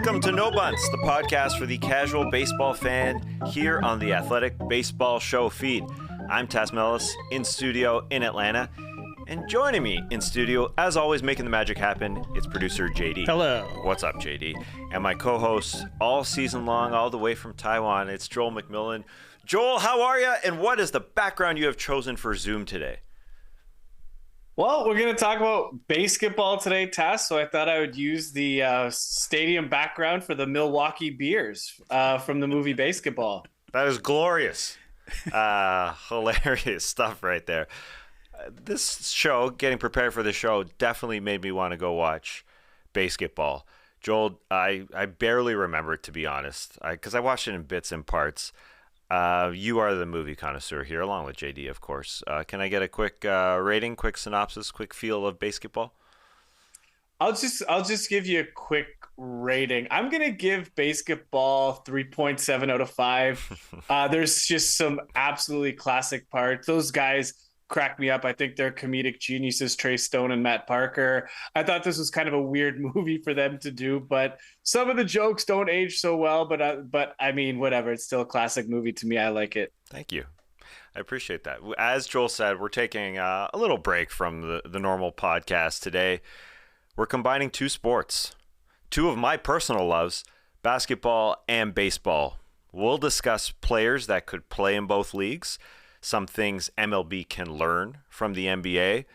Welcome to No Bunts, the podcast for the casual baseball fan here on the Athletic Baseball Show feed. I'm Tas in studio in Atlanta, and joining me in studio, as always, making the magic happen, it's producer JD. Hello. What's up, JD? And my co-host all season long, all the way from Taiwan, it's Joel McMillan. Joel, how are you? And what is the background you have chosen for Zoom today? Well, we're going to talk about basketball today, Tess. So I thought I would use the stadium background for the Milwaukee Bears from the movie Basketball. That is glorious. Hilarious stuff right there. This show, getting prepared for the show, definitely made me want to go watch Basketball. Joel, I barely remember it, to be honest, because I watched it in bits and parts. You are the movie connoisseur here, along with JD, of course. Can I get a quick rating, quick synopsis, quick feel of Basketball? I'll just give you a quick rating. I'm gonna give Basketball 3.7 out of 5. There's just some absolutely classic parts. Those guys crack me up. I think they're comedic geniuses, Trey Stone and Matt Parker. I thought this was kind of a weird movie for them to do, but some of the jokes don't age so well. But I mean, whatever. It's still a classic movie to me. I like it. Thank you. I appreciate that. As Joel said, we're taking a little break from the normal podcast today. We're combining two sports, two of my personal loves, basketball and baseball. We'll discuss players that could play in both leagues, some things MLB can learn from the NBA.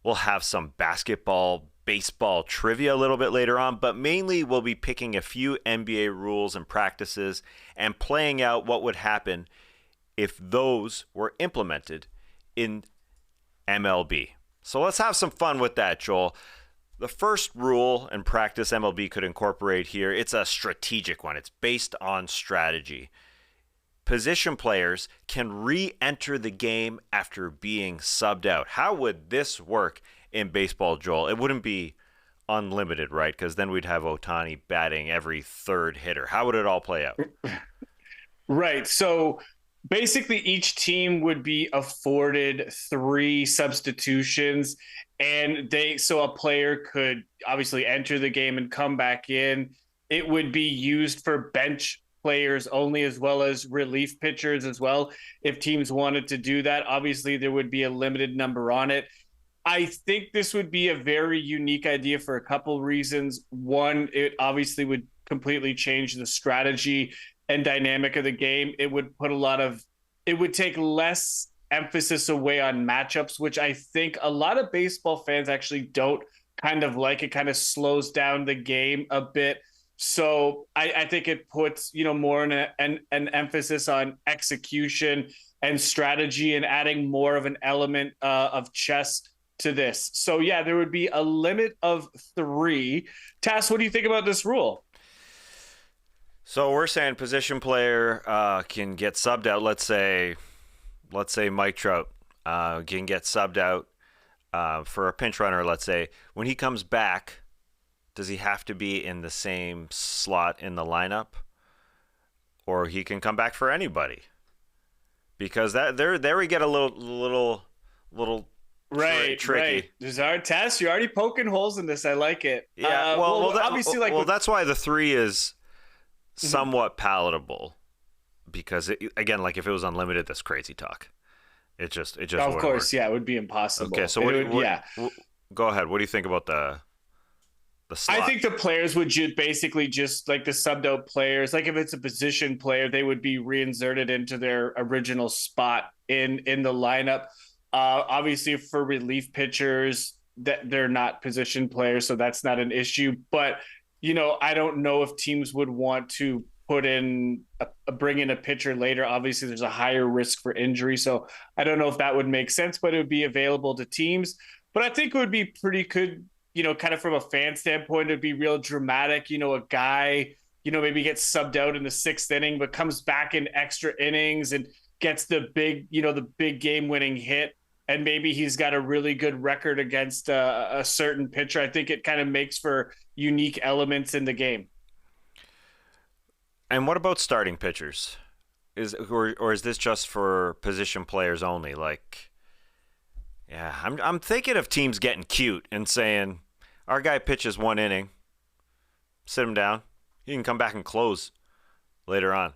We'll have some basketball, baseball trivia a little bit later on, but mainly we'll be picking a few NBA rules and practices and playing out what would happen if those were implemented in MLB. So let's have some fun with that, Joel. The first rule and practice MLB could incorporate here, it's a strategic one. It's based on strategy. Position players can re-enter the game after being subbed out. How would this work in baseball, Joel? It wouldn't be unlimited, right? Because then we'd have Ohtani batting every third hitter. How would it all play out? Right. So basically each team would be afforded 3 substitutions, and so a player could obviously enter the game and come back in. It would be used for bench players only, as well as relief pitchers as well. If teams wanted to do that, obviously there would be a limited number on it. I think this would be a very unique idea for a couple reasons. One, it obviously would completely change the strategy and dynamic of the game. It would take less emphasis away on matchups, which I think a lot of baseball fans actually don't kind of like. It kind of slows down the game a bit. So I think it puts, more an emphasis on execution and strategy and adding more of an element of chess to this. So, yeah, there would be a limit of 3. Tas, what do you think about this rule? So we're saying position player can get subbed out. Let's say Mike Trout can get subbed out for a pinch runner, let's say. When he comes back, does he have to be in the same slot in the lineup, or he can come back for anybody? Because there we get a little right, tricky. Right. There's our test. You're already poking holes in this. I like it. Yeah. That's why the 3 is somewhat palatable. Because again, like if it was unlimited, that's crazy talk. It just. Of course, yeah, it would be impossible. Okay, so go ahead. What do you think about the slot? I think the players would basically just like the subbed out players. Like if it's a position player, they would be reinserted into their original spot in the lineup. Obviously, for relief pitchers, that they're not position players, so that's not an issue. But I don't know if teams would want to bring in a pitcher later. Obviously, there's a higher risk for injury, so I don't know if that would make sense. But it would be available to teams. But I think it would be pretty good. Kind of from a fan standpoint, it'd be real dramatic. A guy, maybe gets subbed out in the 6th inning, but comes back in extra innings and gets the big game-winning hit. And maybe he's got a really good record against a certain pitcher. I think it kind of makes for unique elements in the game. And what about starting pitchers? Or is this just for position players only? Like, yeah, I'm thinking of teams getting cute and saying, our guy pitches 1 inning, sit him down. He can come back and close later on.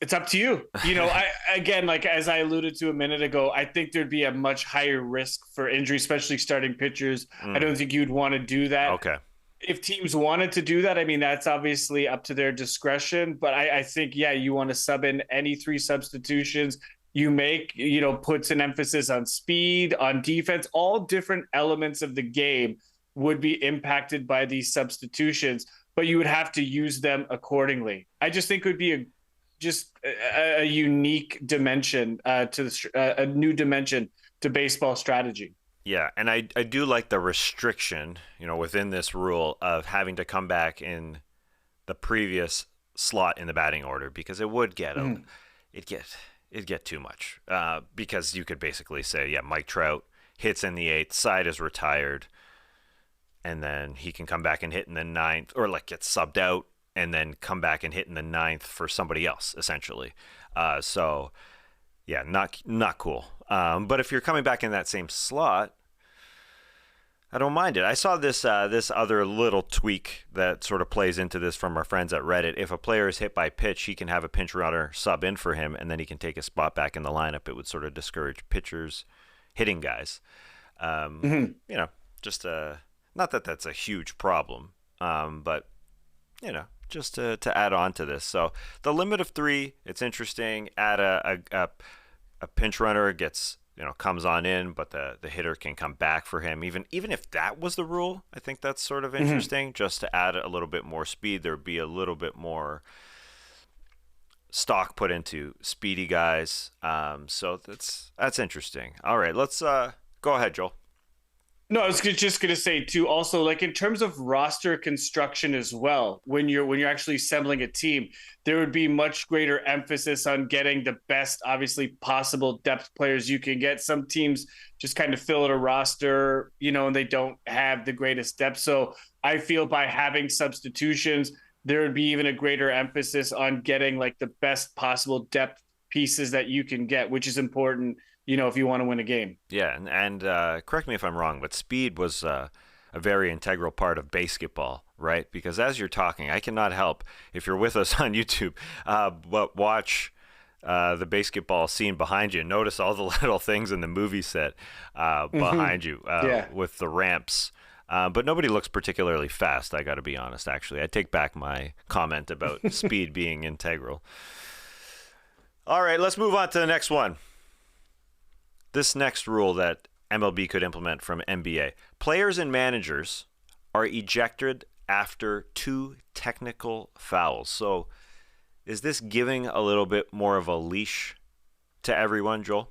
It's up to you. I again, like as I alluded to a minute ago, I think there'd be a much higher risk for injury, especially starting pitchers. I don't think you'd want to do that. Okay. If teams wanted to do that, I mean, that's obviously up to their discretion. But I think, yeah, you want to sub in any three substitutions you make, puts an emphasis on speed, on defense, all different elements of the game would be impacted by these substitutions, but you would have to use them accordingly. I just think it would be a unique dimension a new dimension to baseball strategy. Yeah, and I do like the restriction, within this rule of having to come back in the previous slot in the batting order, because it would get it'd get too much. Because you could basically say, yeah, Mike Trout hits in the 8th, side is retired, and then he can come back and hit in the 9th, or like get subbed out and then come back and hit in the 9th for somebody else, essentially. So yeah, not cool. But if you're coming back in that same slot, I don't mind it. I saw this other little tweak that sort of plays into this from our friends at Reddit. If a player is hit by pitch, he can have a pinch runner sub in for him, and then he can take a spot back in the lineup. It would sort of discourage pitchers hitting guys. Just not that that's a huge problem, but just to add on to this. So the limit of 3, it's interesting. Add a pinch runner gets comes on in, but the hitter can come back for him. Even if that was the rule, I think that's sort of interesting. Just to add a little bit more speed, there'd be a little bit more stock put into speedy guys. So that's interesting. All right, let's go ahead, Joel. No, I was just going to say too, also, like in terms of roster construction as well, when you're actually assembling a team, there would be much greater emphasis on getting the best, obviously, possible depth players you can get. Some teams just kind of fill out a roster, and they don't have the greatest depth. So I feel by having substitutions, there would be even a greater emphasis on getting like the best possible depth pieces that you can get, which is important, if you want to win a game. Yeah, and correct me if I'm wrong, but speed was a very integral part of basketball, right? Because as you're talking, I cannot help, if you're with us on YouTube, but watch the basketball scene behind you. Notice all the little things in the movie set behind you with the ramps. But nobody looks particularly fast, I got to be honest, actually. I take back my comment about speed being integral. All right, let's move on to the next one. This next rule that MLB could implement from NBA. Players and managers are ejected after 2 technical fouls. So is this giving a little bit more of a leash to everyone, Joel?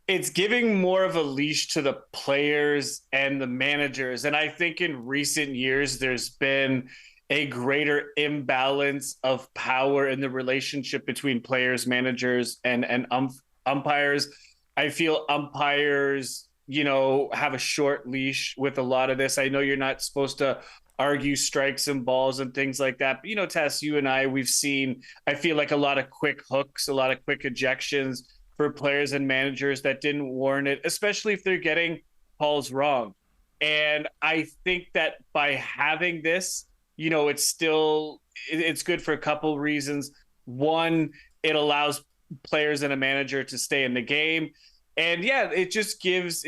It's giving more of a leash to the players and the managers. And I think in recent years, there's been a greater imbalance of power in the relationship between players, managers, and umpires. I feel umpires, have a short leash with a lot of this. I know you're not supposed to argue strikes and balls and things like that. But, Tas, you and we've seen, I feel like a lot of quick hooks, a lot of quick ejections for players and managers that didn't warrant it, especially if they're getting calls wrong. And I think that by having this, it's good for a couple reasons. One, it allows players and a manager to stay in the game, and it just gives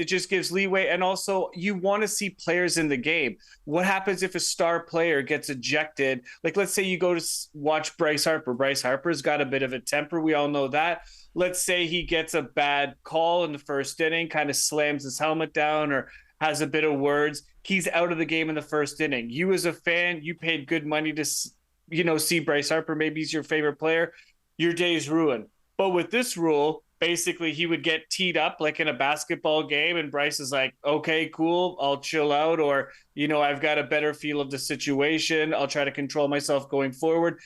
leeway. And also, you want to see players in the game. What happens if a star player gets ejected? Like, let's say you go to watch Bryce Harper's got a bit of a temper, we all know that. Let's say he gets a bad call in the first inning, kind of slams his helmet down or has a bit of words. He's out of the game in the first inning. You as a fan, you paid good money to see Bryce Harper, maybe he's your favorite player. Your day's ruined. But with this rule, basically he would get teed up like in a basketball game, and Bryce is like, okay, cool, I'll chill out, or, I've got a better feel of the situation. I'll try to control myself going forward.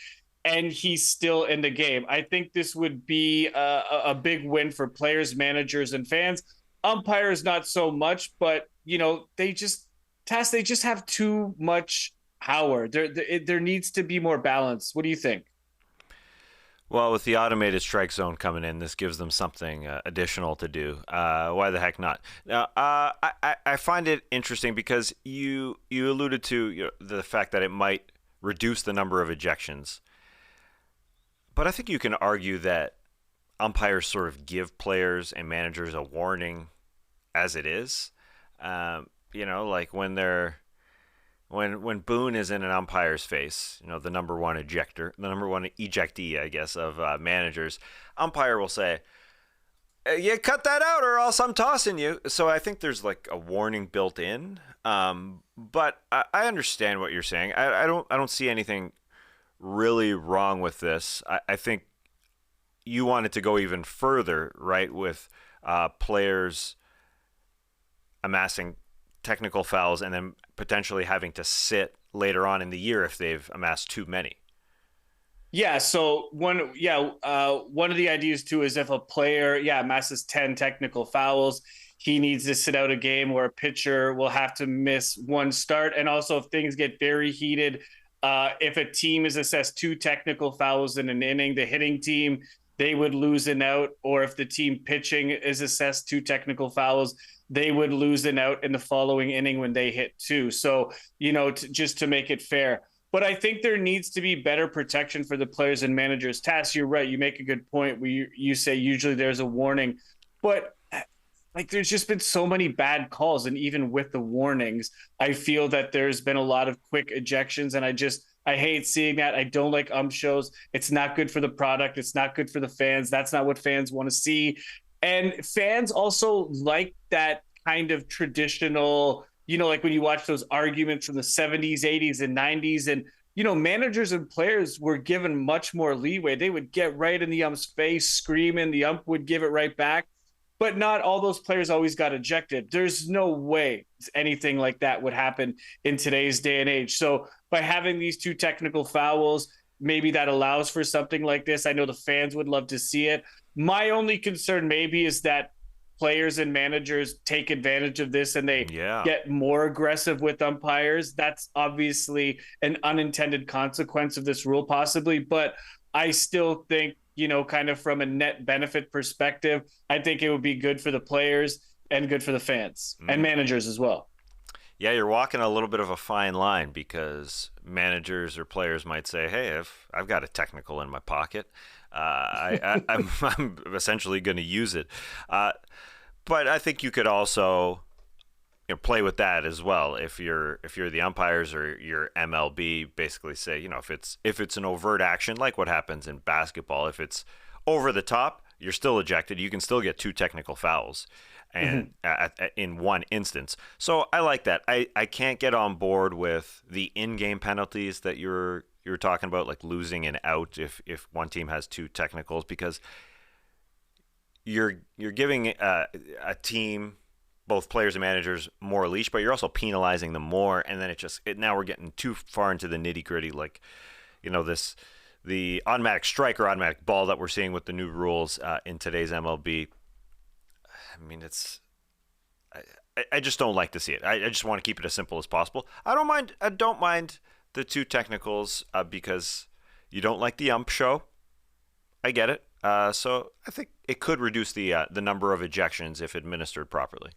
And he's still in the game. I think this would be a big win for players, managers, and fans. Umpires, not so much, but, they just have too much power. There needs to be more balance. What do you think? Well, with the automated strike zone coming in, this gives them something additional to do. Why the heck not? Now, I find it interesting because you alluded to the fact that it might reduce the number of ejections, but I think you can argue that umpires sort of give players and managers a warning as it is. Like when Boone is in an umpire's face, the number one ejectee, I guess, of managers, umpire will say, "You cut that out, or else I'm tossing you." So I think there's like a warning built in. But I understand what you're saying. I don't see anything really wrong with this. I think you wanted to go even further, right, with players amassing technical fouls and then potentially having to sit later on in the year if they've amassed too many. Yeah. So one of the ideas too is if a player, amasses 10 technical fouls, he needs to sit out a game, where a pitcher will have to miss one start. And also, if things get very heated, if a team is assessed 2 technical fouls in an inning, the hitting team, they would lose an out. Or if the team pitching is assessed 2 technical fouls, they would lose an out in the following inning when they hit 2. So, just to make it fair. But I think there needs to be better protection for the players and managers. Tas, you're right. You make a good point where you say usually there's a warning. But like, there's just been so many bad calls. And even with the warnings, I feel that there's been a lot of quick ejections. And I hate seeing that. I don't like shows. It's not good for the product. It's not good for the fans. That's not what fans want to see. And fans also like that kind of traditional, like when you watch those arguments from the 70s, 80s, and 90s, and, managers and players were given much more leeway. They would get right in the ump's face, screaming. The ump would give it right back. But not all those players always got ejected. There's no way anything like that would happen in today's day and age. So by having these 2 technical fouls, maybe that allows for something like this. I know the fans would love to see it. My only concern maybe is that players and managers take advantage of this and they get more aggressive with umpires. That's obviously an unintended consequence of this rule, possibly. But I still think, kind of from a net benefit perspective, I think it would be good for the players and good for the fans and managers as well. Yeah, you're walking a little bit of a fine line because managers or players might say, "Hey, if I've got a technical in my pocket, I'm essentially going to use it." But I think you could also play with that as well. If you're the umpires or your MLB, basically say, if it's an overt action, like what happens in basketball, if it's over the top, you're still ejected. You can still get 2 technical fouls. And in one instance. So I like that. I can't get on board with the in-game penalties that you're talking about, like losing an out if one team has 2 technicals, because you're giving a team, both players and managers, more leash, but you're also penalizing them more. And then now we're getting too far into the nitty-gritty, like the automatic strike or automatic ball that we're seeing with the new rules in today's MLB. I mean, I just don't like to see it. I just want to keep it as simple as possible. I don't mind the 2 technicals because you don't like the ump show. I get it. So I think it could reduce the number of ejections if administered properly.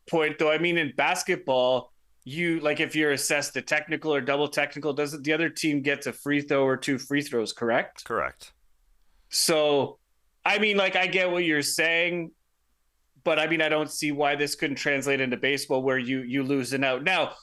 Point though, I mean, in basketball, if you're assessed a technical or double technical, doesn't the other team gets a free throw or 2 free throws? Correct. So. I mean, I get what you're saying, but I mean, I don't see why this couldn't translate into baseball where you lose an out. Now,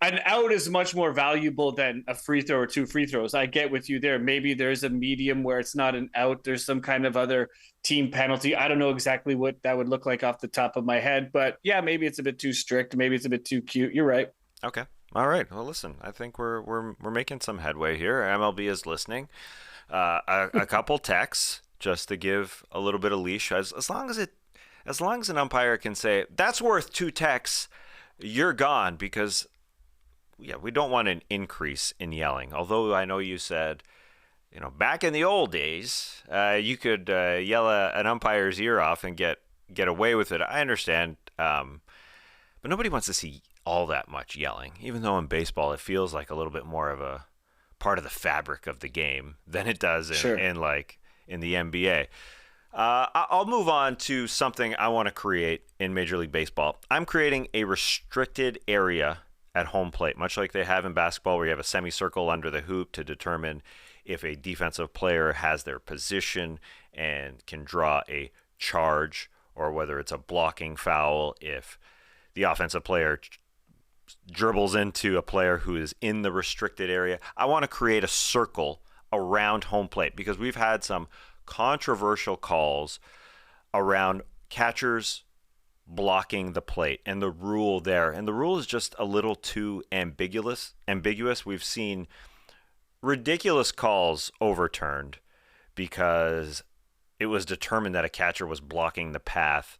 an out is much more valuable than a free throw or 2 free throws. I get with you there. Maybe there's a medium where it's not an out. There's some kind of other team penalty. I don't know exactly what that would look like off the top of my head, but yeah, maybe it's a bit too strict. Maybe it's a bit too cute. You're right. Okay. All right. Well, listen, I think we're making some headway here. MLB is listening. A couple texts. Just to give a little bit of leash, as long as an umpire can say that's worth 2 techs, you're gone, because we don't want an increase in yelling. Although I know you said, back in the old days, you could yell an umpire's ear off and get away with it. I understand, but nobody wants to see all that much yelling. Even though in baseball it feels like a little bit more of a part of the fabric of the game than it does Sure. in the NBA. I'll move on to something I want to create in Major League Baseball. I'm creating a restricted area at home plate, much like they have in basketball, where you have a semicircle under the hoop to determine if a defensive player has their position and can draw a charge, or whether it's a blocking foul if the offensive player dribbles into a player who is in the restricted area. I want to create a circle around home plate because we've had some controversial calls around catchers blocking the plate and the rule there. And the rule is just a little too ambiguous. We've seen ridiculous calls overturned because it was determined that a catcher was blocking the path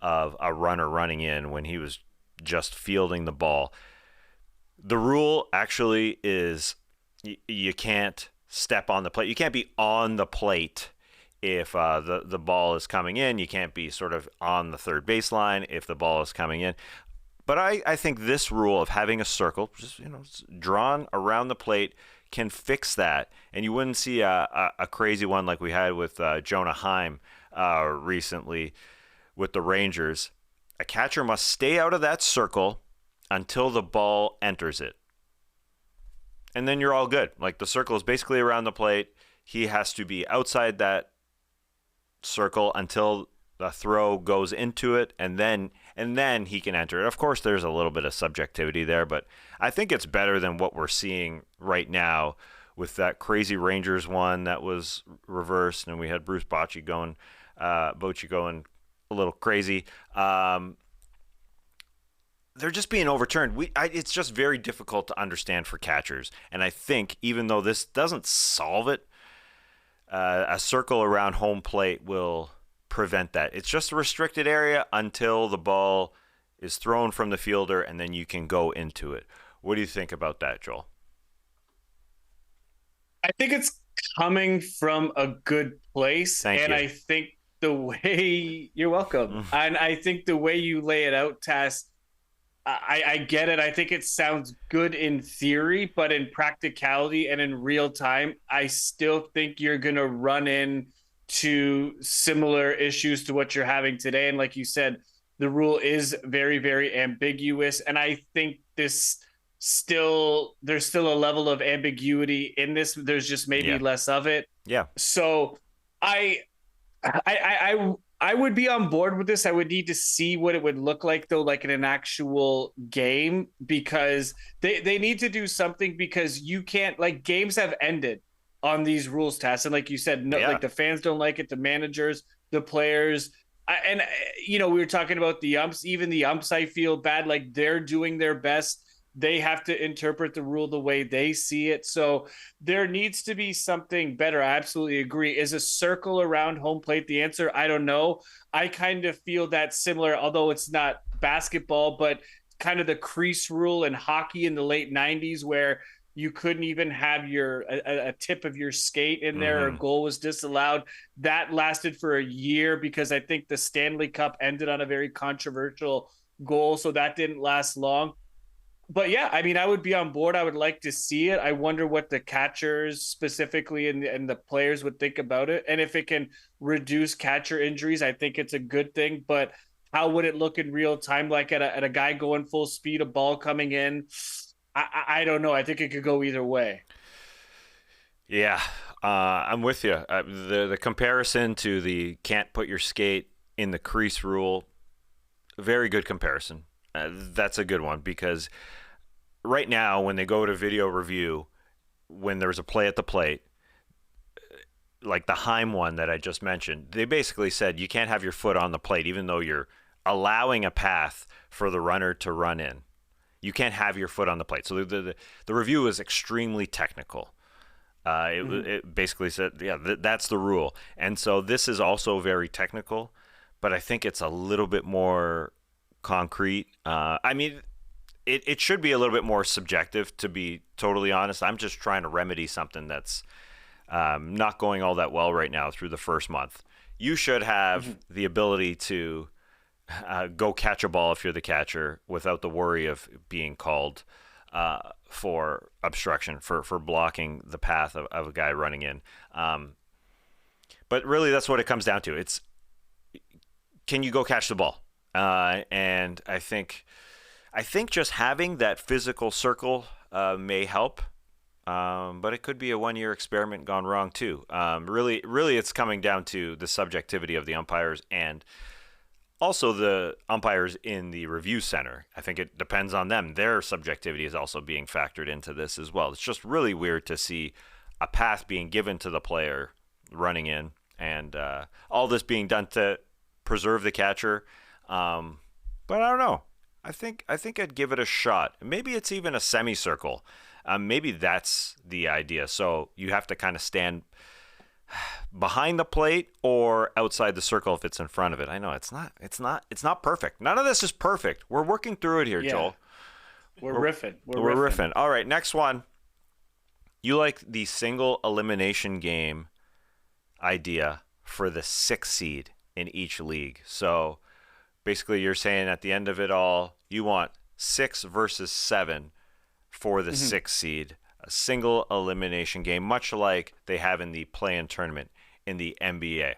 of a runner running in when he was just fielding the ball. The rule actually is you can't step on the plate. You can't be on the plate if the ball is coming in. You can't be sort of on the third baseline if the ball is coming in. But I think this rule of having a circle just drawn around the plate can fix that, and you wouldn't see a crazy one like we had with Jonah Heim recently with the Rangers. A catcher must stay out of that circle until the ball enters it. And then you're all good. Like, the circle is basically around the plate. He has to be outside that circle until the throw goes into it, and then he can enter it. Of course, there's a little bit of subjectivity there, but I think it's better than what we're seeing right now with that crazy Rangers one that was reversed, and we had Bruce Bochy going a little crazy. They're just being overturned. It's just very difficult to understand for catchers, and I think even though this doesn't solve it, a circle around home plate will prevent that. It's just a restricted area until the ball is thrown from the fielder, and then you can go into it. What do you think about that, Joel? I think it's coming from a good place. Thank you. I think the way you're welcome. And I think the way you lay it out, Tas, I get it. I think it sounds good in theory, but in practicality and in real time, I still think you're going to run into similar issues to what you're having today. And like you said, the rule is very, very ambiguous. And I think there's still a level of ambiguity in this. There's just maybe less of it. Yeah. So I would be on board with this. I would need to see what it would look like, though, like in an actual game, because they need to do something, because you can't, like, games have ended on these rules, Tas. And like you said, like, the fans don't like it, the managers, the players. We were talking about the umps. Even the umps, I feel bad. Like, they're doing their best. They have to interpret the rule the way they see it. So there needs to be something better. I absolutely agree. Is a circle around home plate the answer? I don't know. I kind of feel that similar, although it's not basketball, but kind of the crease rule in hockey in the late 90s, where you couldn't even have a tip of your skate in there, or a goal was disallowed. That lasted for a year because I think the Stanley Cup ended on a very controversial goal, so that didn't last long. But yeah, I mean, I would be on board. I would like to see it. I wonder what the catchers specifically and the players would think about it. And if it can reduce catcher injuries, I think it's a good thing. But how would it look in real time? Like at a guy going full speed, a ball coming in? I don't know. I think it could go either way. Yeah, I'm with you. The comparison to the can't put your skate in the crease rule, very good comparison. That's a good one, because right now when they go to video review, when there's a play at the plate, like the Heim one that I just mentioned, they basically said you can't have your foot on the plate even though you're allowing a path for the runner to run in. You can't have your foot on the plate. So the review is extremely technical. It basically said, that's the rule. And so this is also very technical, but I think it's a little bit more concrete. I mean, it should be a little bit more subjective, to be totally honest. I'm just trying to remedy something that's not going all that well right now through the first month. You should have the ability to go catch a ball if you're the catcher without the worry of being called for obstruction, for blocking the path of a guy running in. But really, that's what it comes down to. It's, can you go catch the ball? And I think just having that physical circle may help. But it could be a one-year experiment gone wrong too. Really, it's coming down to the subjectivity of the umpires and also the umpires in the review center. I think it depends on them. Their subjectivity is also being factored into this as well. It's just really weird to see a path being given to the player running in, and all this being done to preserve the catcher. But I don't know. I think I'd give it a shot. Maybe it's even a semicircle. Maybe that's the idea. So you have to kind of stand behind the plate or outside the circle if it's in front of it. I know it's not perfect. None of this is perfect. We're working through it here, yeah. Joel. We're riffing. We're riffing. All right, next one. You like the single elimination game idea for the 6th seed in each league. So basically you're saying at the end of it all, you want 6 versus 7 for the 6th seed. A single elimination game, much like they have in the play-in tournament in the NBA.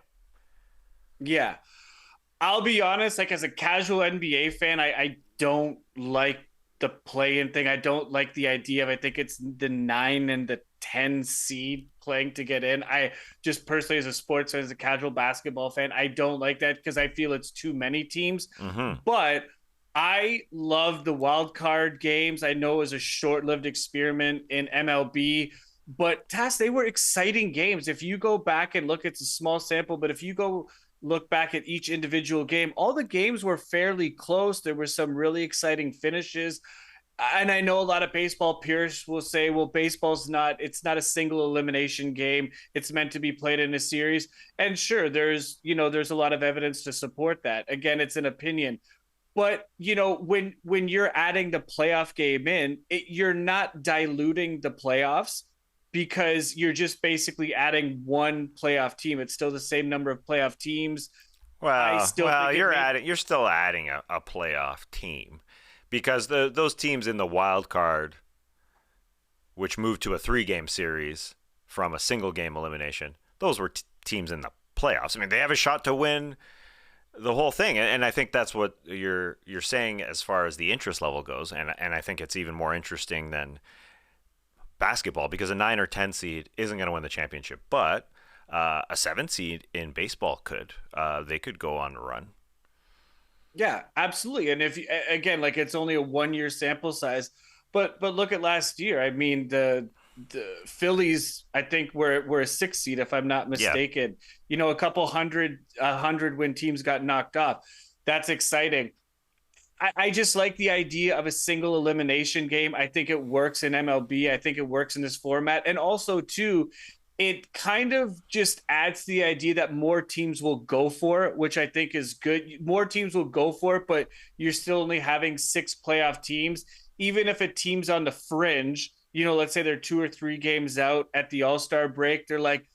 Yeah. I'll be honest, like as a casual NBA fan, I don't like the play-in thing. I don't like the idea of, I think it's the 9 and the 10 seed playing to get in. I just personally, as a sports fan, as a casual basketball fan, I don't like that because I feel it's too many teams. But I love the wild card games. I know it was a short-lived experiment in MLB, but Tas, they were exciting games. If you go back and look, it's a small sample, but if you go look back at each individual game, all the games were fairly close. There were some really exciting finishes. And I know a lot of baseball purists will say, well, baseball's it's not a single elimination game. It's meant to be played in a series. And sure, there's a lot of evidence to support that. Again, it's an opinion. But, when you're adding the playoff game in, you're not diluting the playoffs because you're just basically adding one playoff team. It's still the same number of playoff teams. Well, you're still adding a playoff team because those teams in the wild card, which moved to a 3-game series from a single game elimination, those were teams in the playoffs. I mean, they have a shot to win the whole thing, and I think that's what you're saying as far as the interest level goes, and I think it's even more interesting than basketball because a 9 or 10 seed isn't going to win the championship, but a 7 seed in baseball could. They could go on a run. Yeah, absolutely. And if again, like it's only a 1-year sample size, but look at last year. I mean, the Phillies, I think were a 6th seed, if I'm not mistaken. Yeah. A couple hundred when teams got knocked off. That's exciting. I just like the idea of a single elimination game. I think it works in MLB. I think it works in this format. And also, too, it kind of just adds the idea that more teams will go for it, which I think is good. More teams will go for it, but you're still only having 6 playoff teams. Even if a team's on the fringe, let's say they're 2 or 3 games out at the All-Star break, they're like,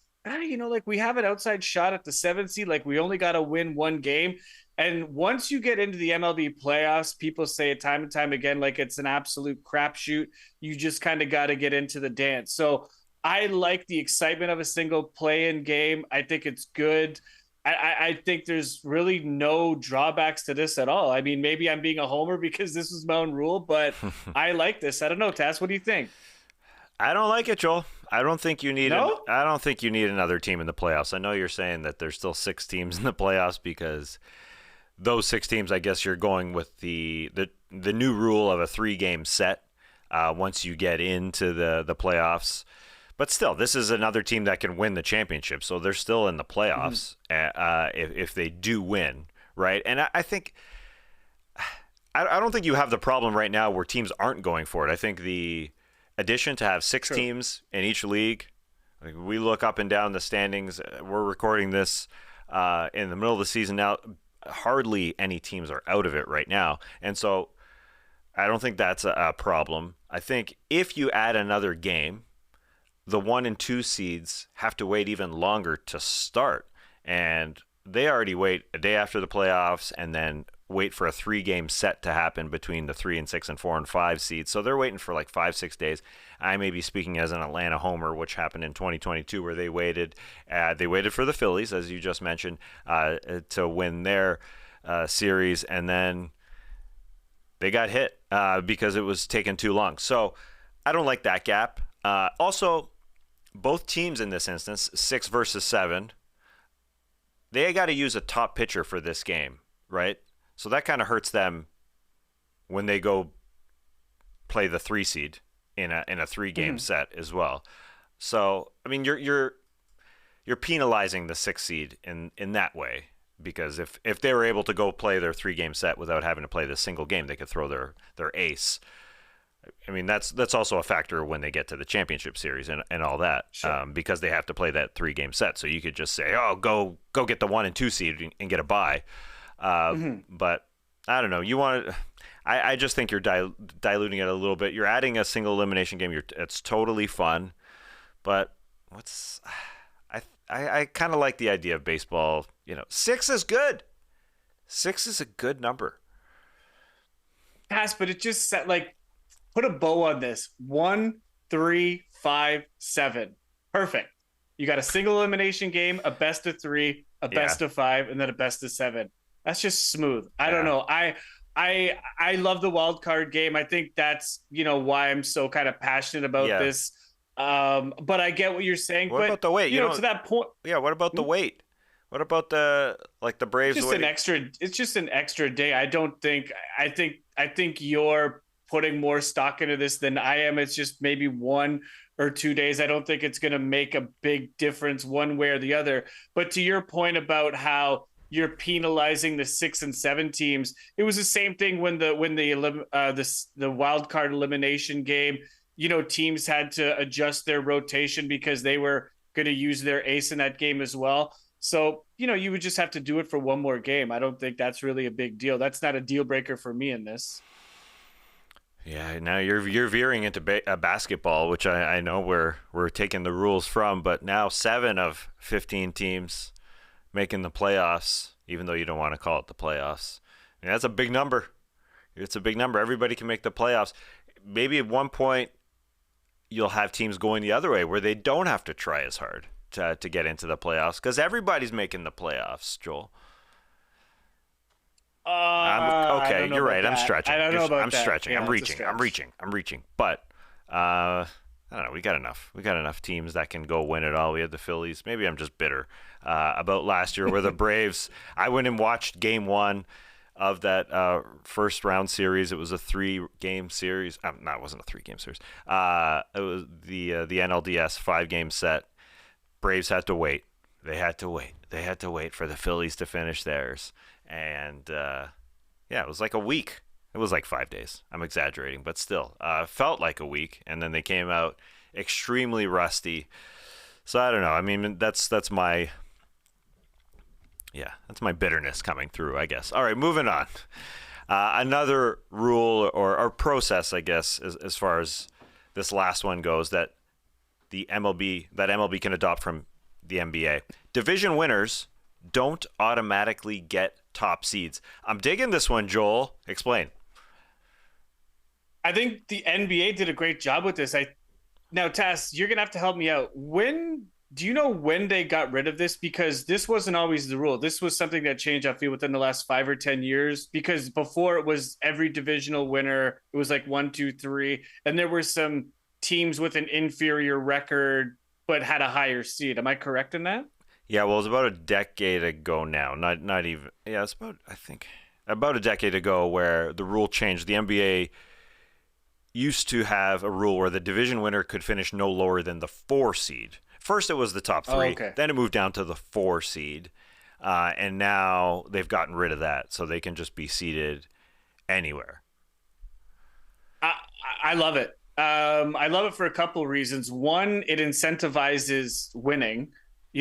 we have an outside shot at the 7th seed. Like, we only got to win 1 game. And once you get into the MLB playoffs, people say it time and time again, like it's an absolute crapshoot. You just kind of got to get into the dance. So I like the excitement of a single play-in game. I think it's good. I think there's really no drawbacks to this at all. I mean, maybe I'm being a homer because this is my own rule, but I like this. I don't know, Tas, what do you think? I don't like it, Joel. I don't think you need I don't think you need another team in the playoffs. I know you're saying that there's still 6 teams in the playoffs because those 6 teams, I guess you're going with the new rule of a 3-game set once you get into the playoffs. But still, this is another team that can win the championship, so they're still in the playoffs if they do win, right? And I think I don't think you have the problem right now where teams aren't going for it. I think the addition to have 6 teams in each league, like we look up and down the standings. We're recording this in the middle of the season now. Hardly any teams are out of it right now, and so I don't think that's a problem. I think if you add another game, the 1 and 2 seeds have to wait even longer to start. And they already wait a day after the playoffs and then wait for a 3-game set to happen between the 3 and 6 and 4 and 5 seeds. So they're waiting for like 5-6 days. I may be speaking as an Atlanta homer, which happened in 2022, where they waited. They waited for the Phillies, as you just mentioned, to win their series, and then they got hit because it was taking too long. So I don't like that gap. Also, both teams in this instance, 6 versus 7, they got to use a top pitcher for this game, right? So that kind of hurts them when they go play the 3 seed in a 3-game set as well. So I mean, you're penalizing the 6 seed in that way, because if they were able to go play their 3-game set without having to play the single game, they could throw their ace. I mean, that's also a factor when they get to the championship series and all that, sure. Because they have to play that 3-game set. So you could just say, oh, go get the 1 and 2 seed and get a bye. But I don't know. I just think you're diluting it a little bit. You're adding a single elimination game. It's totally fun, but I kind of like the idea of baseball. 6 is good. 6 is a good number. Yes, but it just set like put a bow on this. 1, 3, 5, 7. Perfect. You got a single elimination game, a best of 3, a best of 5, and then a best of 7. That's just smooth. I don't know. I love the wild card game. I think that's, why I'm so kind of passionate about this. But I get what you're saying. What about the weight? To that point. Yeah. What about the weight? What about the Braves? It's just an extra day. I think you're putting more stock into this than I am. It's just maybe 1 or 2 days. I don't think it's going to make a big difference one way or the other. But to your point about how you're penalizing the 6 and 7 teams, it was the same thing when the wild card elimination game. Teams had to adjust their rotation because they were going to use their ace in that game as well. So, you would just have to do it for one more game. I don't think that's really a big deal. That's not a deal breaker for me in this. Yeah, now you're veering into basketball, which I know we're taking the rules from, but now 7 of 15 teams making the playoffs, even though you don't want to call it the playoffs. I mean, that's a big number. It's a big number. Everybody can make the playoffs. Maybe at one point you'll have teams going the other way where they don't have to try as hard to get into the playoffs because everybody's making the playoffs, Joel. Okay, you're right. I'm stretching. I don't know about that. I'm stretching. Yeah, I'm reaching. But I don't know. We got enough. We got enough teams that can go win it all. We had the Phillies. Maybe I'm just bitter about last year where the Braves. I went and watched Game 1 of that first round series. It was a 3-game series. No, it wasn't a 3-game series. It was the NLDS 5-game set. Braves had to wait. They had to wait for the Phillies to finish theirs. And it was like a week. It was like 5 days. I'm exaggerating, but still, felt like a week. And then they came out extremely rusty. So I don't know. I mean, that's my bitterness coming through, I guess. All right, moving on. Another rule or process, I guess, as far as this last one goes, that MLB can adopt from the NBA. Division winners don't automatically get top seeds. I'm digging this one, Joel. Explain. I think the NBA did a great job with this. Now, Tas, you're going to have to help me out. Do you know when they got rid of this? Because this wasn't always the rule. This was something that changed, I feel, within the last 5 or 10 years. Because before it was every divisional winner. It was like 1, 2, 3. And there were some teams with an inferior record but had a higher seed. Am I correct in that? Yeah, well, it was about a decade ago now. Not even. Yeah, it's about a decade ago where the rule changed. The NBA used to have a rule where the division winner could finish no lower than the 4 seed. First, it was the top 3. Oh, okay. Then it moved down to the 4 seed. And now they've gotten rid of that, so they can just be seeded anywhere. I love it. I love it for a couple of reasons. One, it incentivizes winning.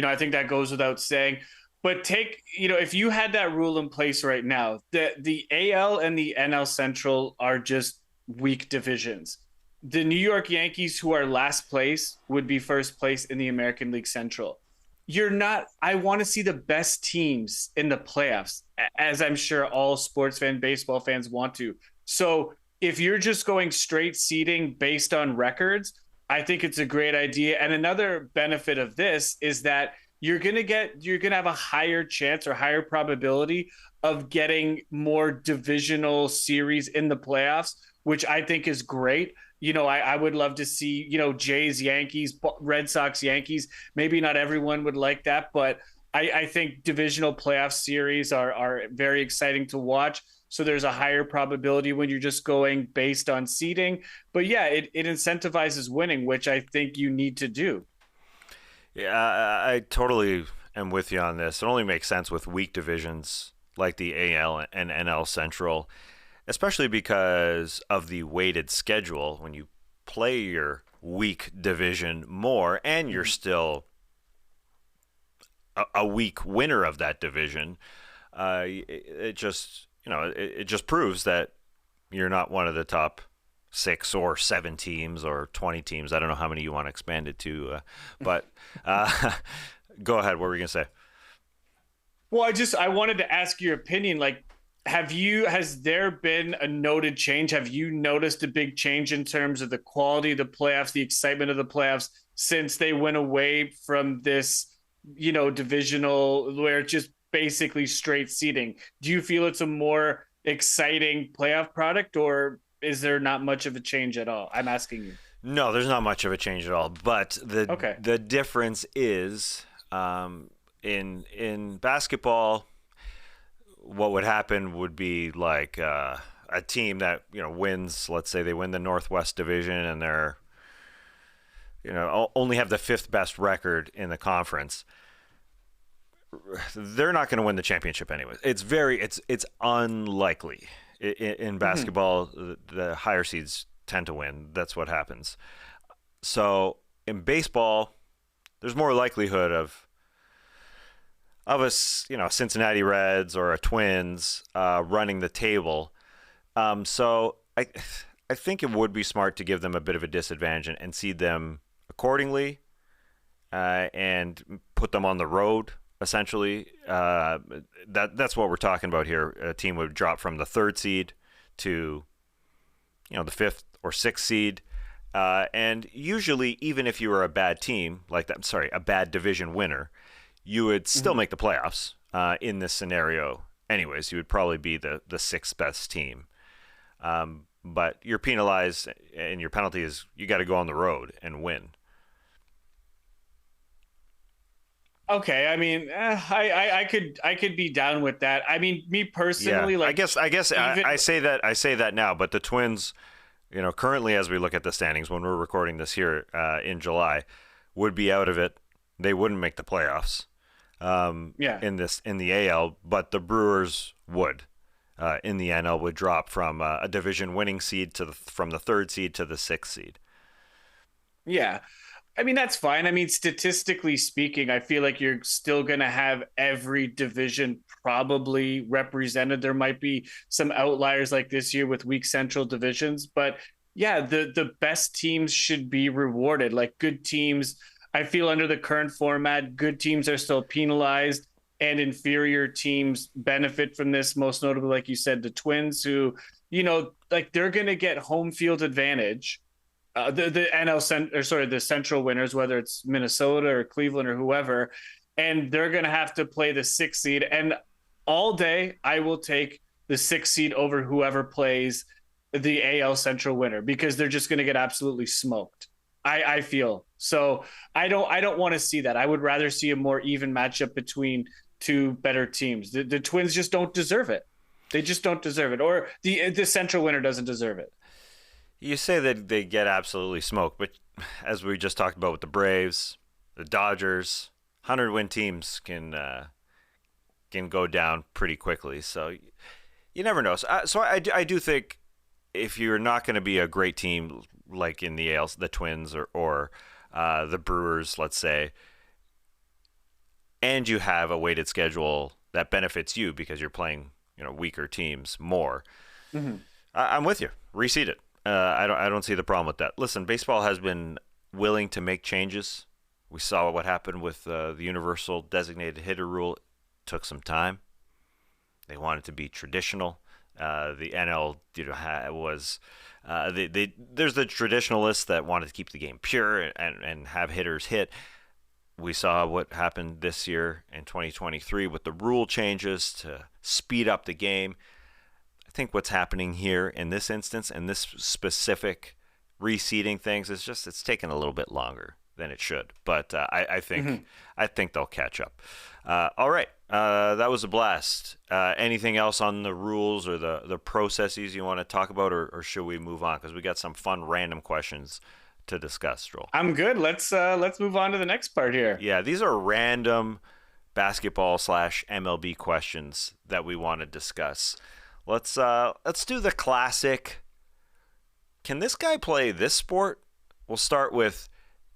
I think that goes without saying. But if you had that rule in place right now, the AL and the NL Central are just weak divisions. The New York Yankees, who are last place, would be first place in the American League Central. you're not, I want to see the best teams in the playoffs, as I'm sure all sports fan, baseball fans want to. So if you're just going straight seeding based on records, I think it's a great idea. And another benefit of this is that you're going to have a higher chance or higher probability of getting more divisional series in the playoffs, which I think is great. I would love to see, Jays, Yankees, Red Sox, Yankees. Maybe not everyone would like that, but I think divisional playoff series are very exciting to watch. So there's a higher probability when you're just going based on seeding. But yeah, it incentivizes winning, which I think you need to do. Yeah, I totally am with you on this. It only makes sense with weak divisions like the AL and NL Central, especially because of the weighted schedule. When you play your weak division more and you're still a weak winner of that division, it just it just proves that you're not one of the top 6 or 7 teams or 20 teams. I don't know how many you want to expand it to, but go ahead. What were you gonna say? Well, I wanted to ask your opinion. Like, has there been a noted change? Have you noticed a big change in terms of the quality of the playoffs, the excitement of the playoffs since they went away from this, divisional where it's just basically straight seeding? Do you feel it's a more exciting playoff product, or is there not much of a change at all? I'm asking you. No, there's not much of a change at all. But Okay. the difference is in basketball, what would happen would be like a team that wins. Let's say they win the Northwest Division and they're only have the 5th best record in the conference. They're not going to win the championship anyway. It's unlikely. In basketball, the higher seeds tend to win. That's what happens. So in baseball, there's more likelihood of a Cincinnati Reds or a Twins running the table. So I think it would be smart to give them a bit of a disadvantage and seed them accordingly, and put them on the road. Essentially, that's what we're talking about here. A team would drop from the 3rd seed to the 5th or 6th seed, and usually, even if you were a bad team like that, a bad division winner, you would still make the playoffs. In this scenario, anyways, you would probably be the 6th best team. But you're penalized, and your penalty is you got to go on the road and win. Okay, I mean, I could be down with that. I mean, me personally, Yeah, like I guess even I say that now, but the Twins, currently as we look at the standings when we're recording this here in July, would be out of it. They wouldn't make the playoffs yeah, in the AL, but the Brewers would. In the NL would drop from a division winning seed from the 3rd seed to the 6th seed. yeah. I mean, that's fine. I mean, statistically speaking, I feel like you're still going to have every division probably represented. There might be some outliers like this year with weak central divisions, but yeah, the best teams should be rewarded. Like good teams, I feel under the current format, good teams are still penalized and inferior teams benefit from this. Most notably, like you said, the Twins who, like they're going to get home field advantage, the the Central winners, whether it's Minnesota or Cleveland or whoever, and they're going to have to play the 6th seed. And all day, I will take the 6th seed over whoever plays the AL Central winner because they're just going to get absolutely smoked. I feel so. I don't want to see that. I would rather see a more even matchup between two better teams. The Twins just don't deserve it. They just don't deserve it, or the Central winner doesn't deserve it. You say that they get absolutely smoked, but as we just talked about with the Braves, the Dodgers, 100-win teams can go down pretty quickly. So you never know. So I do think if you're not going to be a great team like in the AL, the Twins or the Brewers, let's say, and you have a weighted schedule that benefits you because you're playing weaker teams more, I'm with you. Reseed it. I don't see the problem with that. Listen, baseball has been willing to make changes We saw what happened with the universal designated hitter rule. It took some time. They wanted to be traditional. The NL, was there's the traditionalists that wanted to keep the game pure and have hitters hit. We saw what happened this year in 2023 with the rule changes to speed up the game. I think what's happening here in this instance and this specific reseeding things is just it's taking a little bit longer than it should. But I think they'll catch up. All right, that was a blast. Anything else on the rules or the processes you want to talk about, or should we move on? Because we got some fun random questions to discuss, Joel. I'm good. Let's move on to the next part here. Yeah, these are random basketball / MLB questions that we want to discuss. Let's do the classic. Can this guy play this sport? We'll start with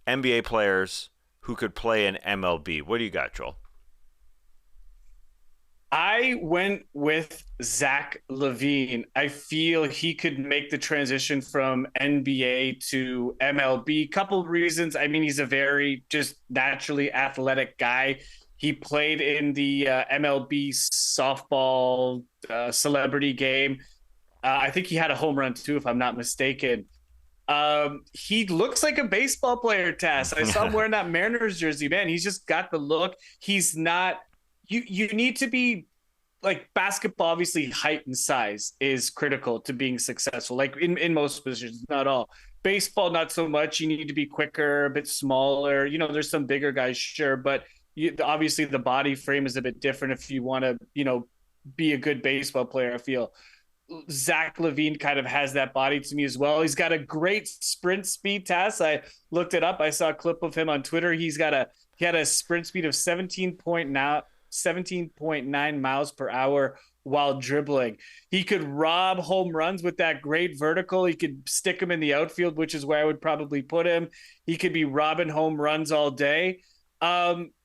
NBA players who could play in MLB. What do you got, Joel? I went with Zach LaVine. I feel he could make the transition from NBA to MLB. Couple of reasons. I mean, he's a very just naturally athletic guy. He played in the MLB softball celebrity game. I think he had a home run too, if I'm not mistaken. He looks like a baseball player, Tas. I saw him wearing that Mariners jersey. Man, he's just got the look. He's not. You need to be like basketball. Obviously, height and size is critical to being successful. Like in most positions, not all. Baseball, not so much. You need to be quicker, a bit smaller. There's some bigger guys, sure, but obviously the body frame is a bit different if you want to, be a good baseball player. I feel Zach LaVine kind of has that body to me as well. He's got a great sprint speed. Tas, I looked it up. I saw a clip of him on Twitter. He had a sprint speed of 17.9 miles per hour while dribbling. He could rob home runs with that great vertical. He could stick him in the outfield, which is where I would probably put him. He could be robbing home runs all day.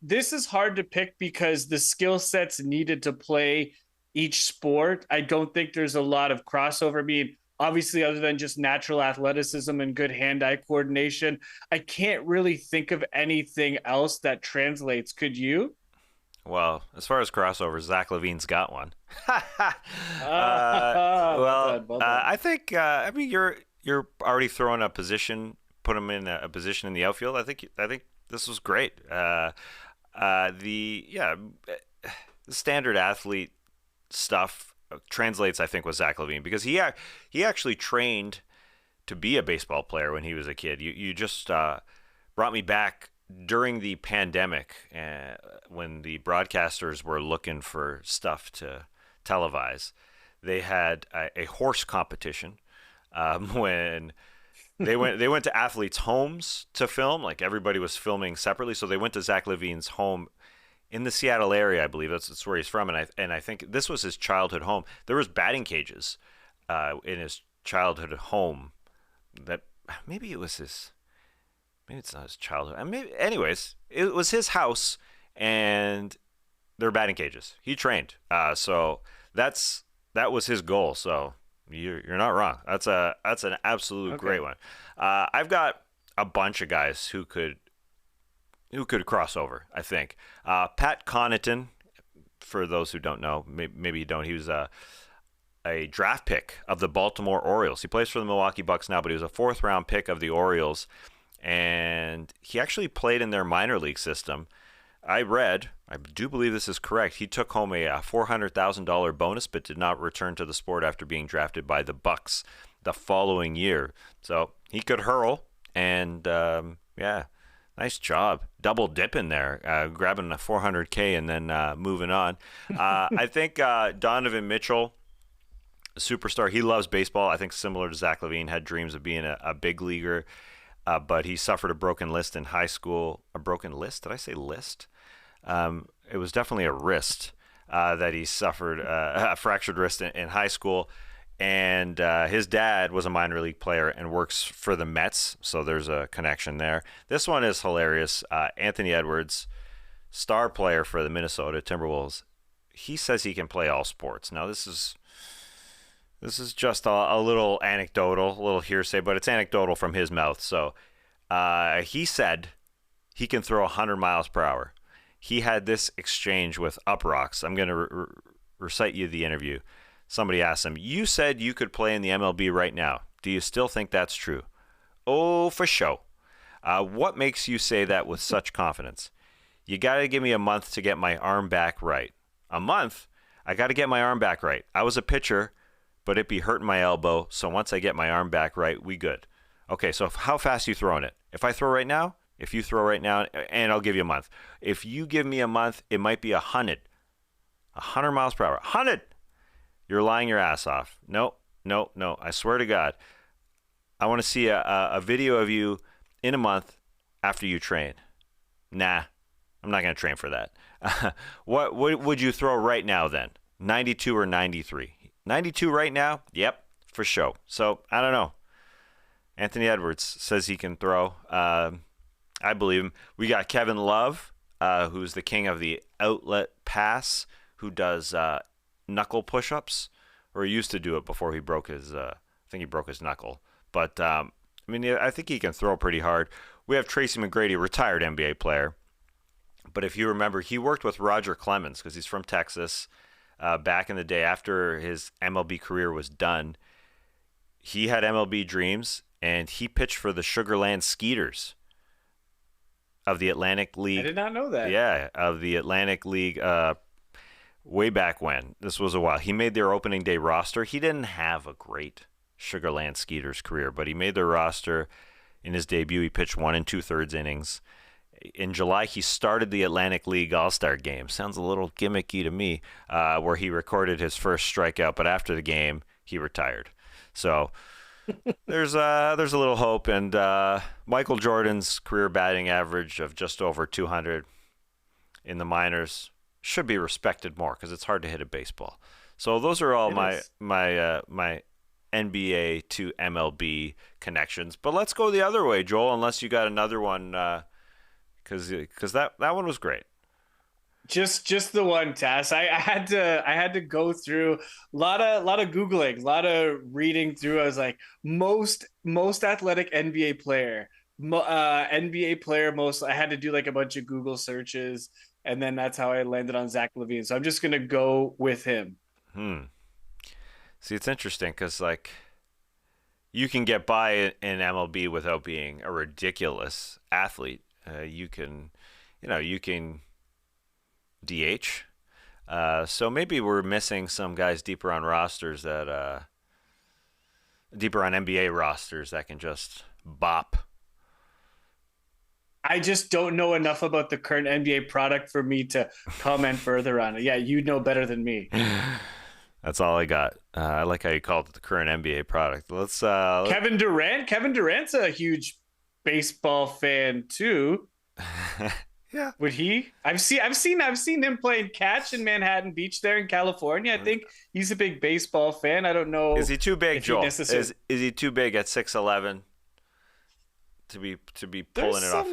This is hard to pick because the skill sets needed to play each sport. I don't think there's a lot of crossover. I mean, obviously, other than just natural athleticism and good hand-eye coordination, I can't really think of anything else that translates. Could you? Well, as far as crossovers, Zach LaVine's got one. I think you're already throwing a position, put him in a position in the outfield. I think this was great. The standard athlete stuff translates, I think, with Zach LaVine because he actually trained to be a baseball player when he was a kid. You just brought me back during the pandemic when the broadcasters were looking for stuff to televise. They had a horse competition when they went to athletes' homes to film. Like everybody was filming separately, so they went to Zach LaVine's home in the Seattle area, I believe. That's where he's from, and I think this was his childhood home. There was batting cages in his childhood home. That maybe it's not his childhood. Anyways, it was his house, and there were batting cages. He trained, so that was his goal. So you're not wrong. That's an absolute great one. I've got a bunch of guys who could cross over, I think. Pat Connaughton, for those who don't know, maybe you don't, he was a draft pick of the Baltimore Orioles. He plays for the Milwaukee Bucks now, but he was a 4th-round pick of the Orioles, and he actually played in their minor league system. I do believe this is correct, he took home a $400,000 bonus, but did not return to the sport after being drafted by the Bucks the following year. So he could hurl, and nice job. Double dipping there, grabbing a $400K and then moving on. I think Donovan Mitchell, a superstar, he loves baseball. I think similar to Zach LaVine, had dreams of being a big leaguer, but he suffered a broken wrist in high school. A broken wrist? Did I say list? It was definitely a wrist that he suffered, a fractured wrist in high school. And his dad was a minor league player and works for the Mets, so there's a connection there. This one is hilarious. Anthony Edwards, star player for the Minnesota Timberwolves, he says he can play all sports. Now, this is just a little anecdotal, a little hearsay, but it's anecdotal from his mouth. So he said he can throw 100 miles per hour. He had this exchange with Uprocks. I'm going to recite you the interview. Somebody asked him, "You said you could play in the MLB right now. Do you still think that's true?" "Oh, for sure." "What makes you say that with such confidence?" "You got to give me a month to get my arm back right." "A month? I got to get my arm back right. I was a pitcher, but it be hurting my elbow, so once I get my arm back right, we good." "Okay, so how fast are you throwing it?" "If I throw right now, if you throw right now, and I'll give you a month. If you give me a month, it might be 100. 100 miles per hour. 100! You're lying your ass off." No. I swear to God. I want to see a video of you in a month after you train. Nah, I'm not going to train for that. What would you throw right now then? 92 or 93? 92 right now? Yep, for sure. So, I don't know. Anthony Edwards says he can throw. I believe him. We got Kevin Love, who's the king of the outlet pass, who does knuckle push-ups, or he used to do it before he broke his, I think he broke his knuckle. But, I think he can throw pretty hard. We have Tracy McGrady, retired NBA player. But if you remember, he worked with Roger Clemens because he's from Texas. Back in the day after his MLB career was done, he had MLB dreams, and he pitched for the Sugarland Skeeters of the Atlantic League. I did not know that. Yeah, of the Atlantic League way back when. This was a while. He made their opening day roster. He didn't have a great Sugarland Skeeters career, but he made their roster. In his debut, he pitched 1 2/3 innings. In July, he started the Atlantic League All-Star Game. Sounds a little gimmicky to me, where he recorded his first strikeout, but after the game, he retired. So there's a little hope. And Michael Jordan's career batting average of just over 200 in the minors should be respected more because it's hard to hit a baseball. So those are all my NBA to MLB connections. But let's go the other way, Joel, unless you got another one, because that one was great. Just the one, Tas. I had to go through a lot of Googling, a lot of reading through. I was like, most athletic NBA player, NBA player most. I had to do like a bunch of Google searches, and then that's how I landed on Zach LaVine. So I'm just gonna go with him. See, it's interesting because like you can get by in MLB without being a ridiculous athlete. You can DH. So maybe we're missing some guys deeper on rosters deeper on NBA rosters that can just bop. I just don't know enough about the current NBA product for me to comment further on it. Yeah, you know better than me. That's all I got. I like how you called it the current NBA product. Let's Kevin Durant. Kevin Durant's a huge baseball fan too. Yeah. Would he? I've seen him playing catch in Manhattan Beach there in California. I think he's a big baseball fan. I don't know. Is he too big, Joel? Is he too big at 6'11" to be pulling it off?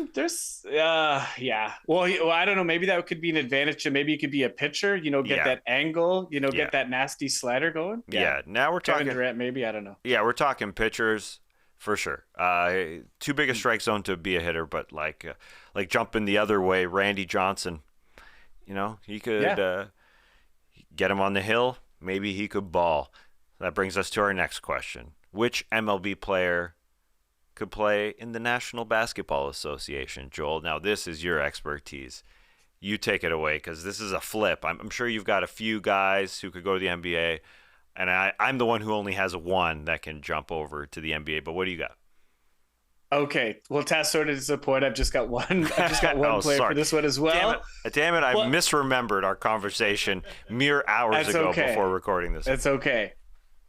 Yeah. Well, I don't know. Maybe that could be an advantage. Maybe he could be a pitcher. Get that angle. Get that nasty slider going. Yeah. Now we're talking Kevin Durant. Maybe, I don't know. Yeah, we're talking pitchers. For sure. Too big a strike zone to be a hitter, but like jumping the other way, Randy Johnson, he could get him on the hill. Maybe he could ball. That brings us to our next question. Which MLB player could play in the National Basketball Association, Joel? Now, this is your expertise. You take it away because this is a flip. I'm sure you've got a few guys who could go to the NBA. And I'm the one who only has one that can jump over to the NBA. But what do you got? Okay. Well, Tas, sort of disappointed. I've just got one. Player for this one as well. Damn it! I misremembered our conversation mere hours ago before recording this. It's okay.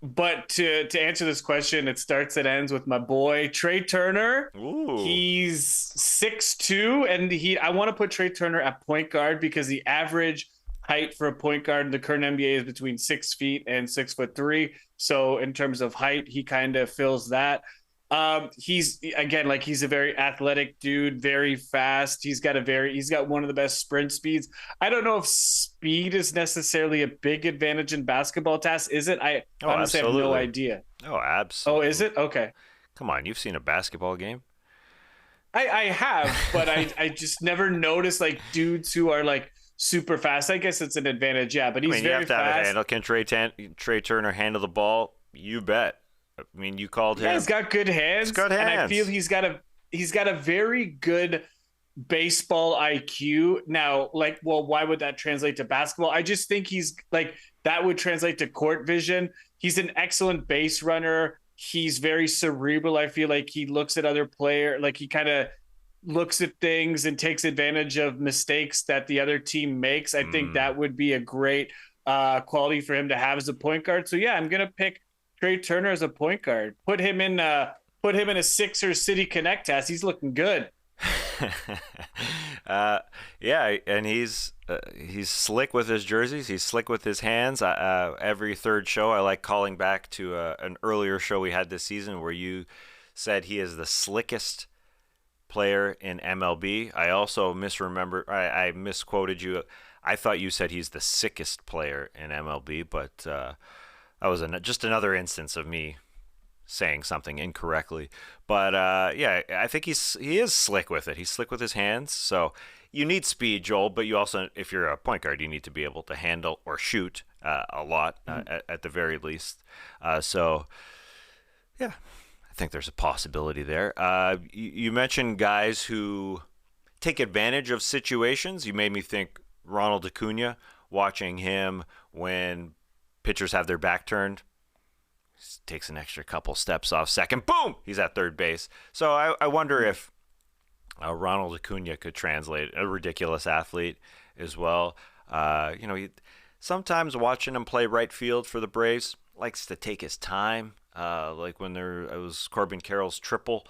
But to answer this question, it starts and ends with my boy Trey Turner. Ooh. He's 6'2", and I want to put Trey Turner at point guard because the average height for a point guard in the current NBA is between 6 feet and 6'3". So in terms of height, he kind of fills that. He's a very athletic dude, very fast. He's got one of the best sprint speeds. I don't know if speed is necessarily a big advantage in basketball. Tas, is it? I honestly have no idea. Oh, absolutely. Oh, is it? Okay. Come on, you've seen a basketball game. I have, but I just never noticed like dudes who are like super fast. I guess it's an advantage, yeah. But I he's mean, you very have to have a fast. handle. Can Trey Turner handle the ball? You bet. I mean, you called Yeah, him. he's got good He's hands, got and I feel hands. he's got a very good baseball IQ. Now, like, well, why would that translate to basketball? I just think he's like that would translate to court vision. He's an excellent base runner. He's very cerebral. I feel like he looks at other player, like he kind of looks at things and takes advantage of mistakes that the other team makes. I think Mm. that would be a great quality for him to have as a point guard. So yeah, I'm gonna pick Trey Turner as a point guard. Put him in a Sixers City Connect test. He's looking good. uh, yeah, and he's slick with his jerseys. He's slick with his hands. Every third show, I like calling back to an earlier show we had this season where you said he is the slickest player in MLB. I also misremember. I misquoted you. I thought you said he's the sickest player in MLB, but that was just another instance of me saying something incorrectly. But yeah, I think he is slick with it. He's slick with his hands. So you need speed, Joel, but you also, if you're a point guard, you need to be able to handle or shoot a lot at the very least. So yeah, I think there's a possibility there. You mentioned guys who take advantage of situations. You made me think Ronald Acuna, watching him when pitchers have their back turned. Takes an extra couple steps off second. Boom! He's at third base. So I wonder if Ronald Acuna could translate a ridiculous athlete as well. Sometimes watching him play right field for the Braves, likes to take his time. Like when it was Corbin Carroll's triple,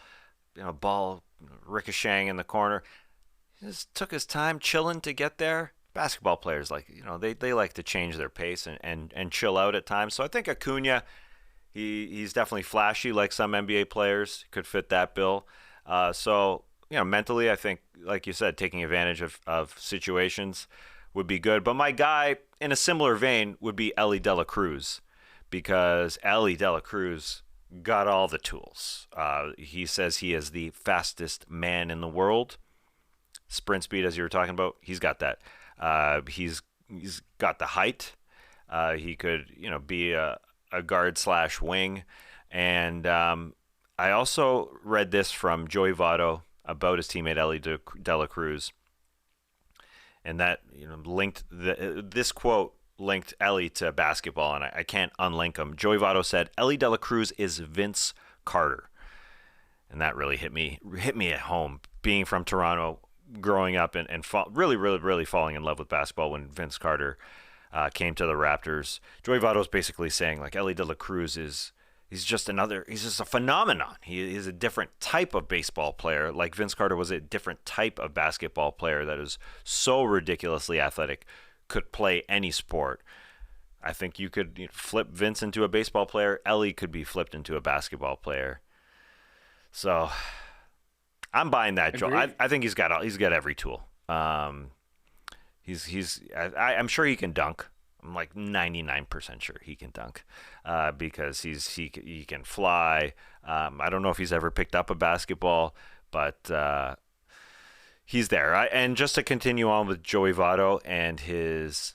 ball ricocheting in the corner. He just took his time chilling to get there. Basketball players they like to change their pace and chill out at times. So I think Acuna, he's definitely flashy like some NBA players, could fit that bill. So mentally, I think, like you said, taking advantage of situations would be good. But my guy, in a similar vein, would be Ellie De La Cruz, because Ellie De La Cruz got all the tools. He says he is the fastest man in the world. Sprint speed, as you were talking about, he's got that. He's got the height. He could, be a guard / wing. And I also read this from Joey Votto about his teammate Ellie De La Cruz, and that linked this quote linked Ellie to basketball, and I can't unlink him. Joey Votto said Ellie De La Cruz is Vince Carter, and that really hit me at home. Being from Toronto, growing up and really falling in love with basketball when Vince Carter came to the Raptors. Joey Votto's basically saying like Ellie De La Cruz he's just a phenomenon. He is a different type of baseball player. Like Vince Carter was a different type of basketball player that is so ridiculously athletic, could play any sport. I think you could flip Vince into a baseball player. Ellie could be flipped into a basketball player. So I'm buying that, Joel. I think he's got every tool. I'm sure he can dunk. I'm like 99% sure he can dunk, because he can fly. I don't know if he's ever picked up a basketball, but he's there. And just to continue on with Joey Votto and his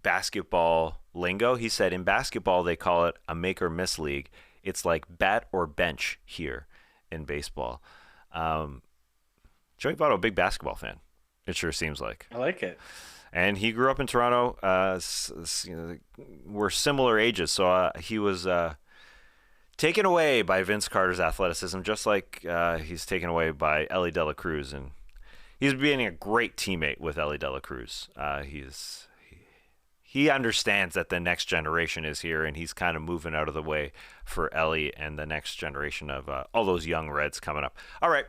basketball lingo, he said in basketball they call it a make or miss league. It's like bat or bench here in baseball. Joey Votto, a big basketball fan. It sure seems like. I like it. And he grew up in Toronto. We're similar ages, so he was taken away by Vince Carter's athleticism, just like he's taken away by Ellie De La Cruz, and he's being a great teammate with Ellie De La Cruz. He understands that the next generation is here, and he's kind of moving out of the way for Ellie and the next generation of all those young Reds coming up. All right,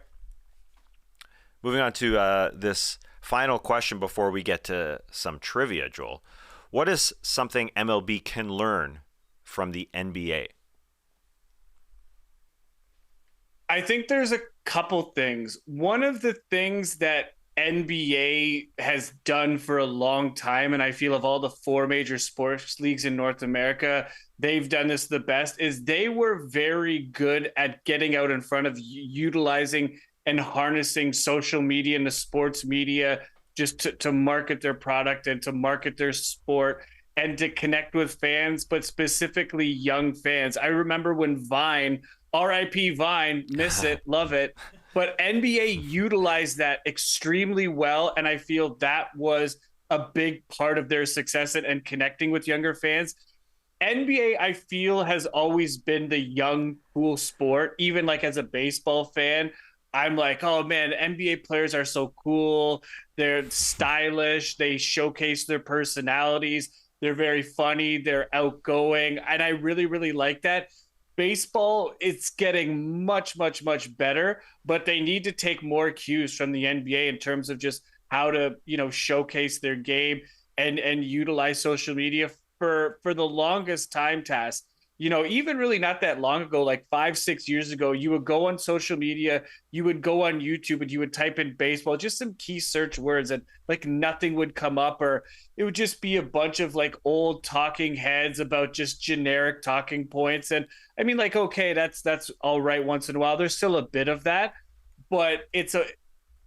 moving on to this final question before we get to some trivia, Joel. What is something MLB can learn from the NBA? I think there's a couple things. One of the things that NBA has done for a long time, and I feel of all the four major sports leagues in North America, they've done this the best, is they were very good at getting out in front of utilizing and harnessing social media and the sports media just to market their product and to market their sport and to connect with fans, but specifically young fans. I remember when Vine, RIP Vine, miss it, love it. But NBA utilized that extremely well. And I feel that was a big part of their success and connecting with younger fans. NBA, I feel, has always been the young, cool sport. Even like as a baseball fan, I'm like, oh man, NBA players are so cool. They're stylish. They showcase their personalities. They're very funny. They're outgoing. And I really, really like that. Baseball, it's getting much, much, much better, but they need to take more cues from the NBA in terms of just how to, showcase their game and utilize social media for the longest time. Tas, even really not that long ago, like 5-6 years ago, you would go on social media, you would go on YouTube and you would type in baseball, just some key search words, and like nothing would come up, or it would just be a bunch of like old talking heads about just generic talking points. And I mean, like, okay, that's all right once in a while. There's still a bit of that, but it's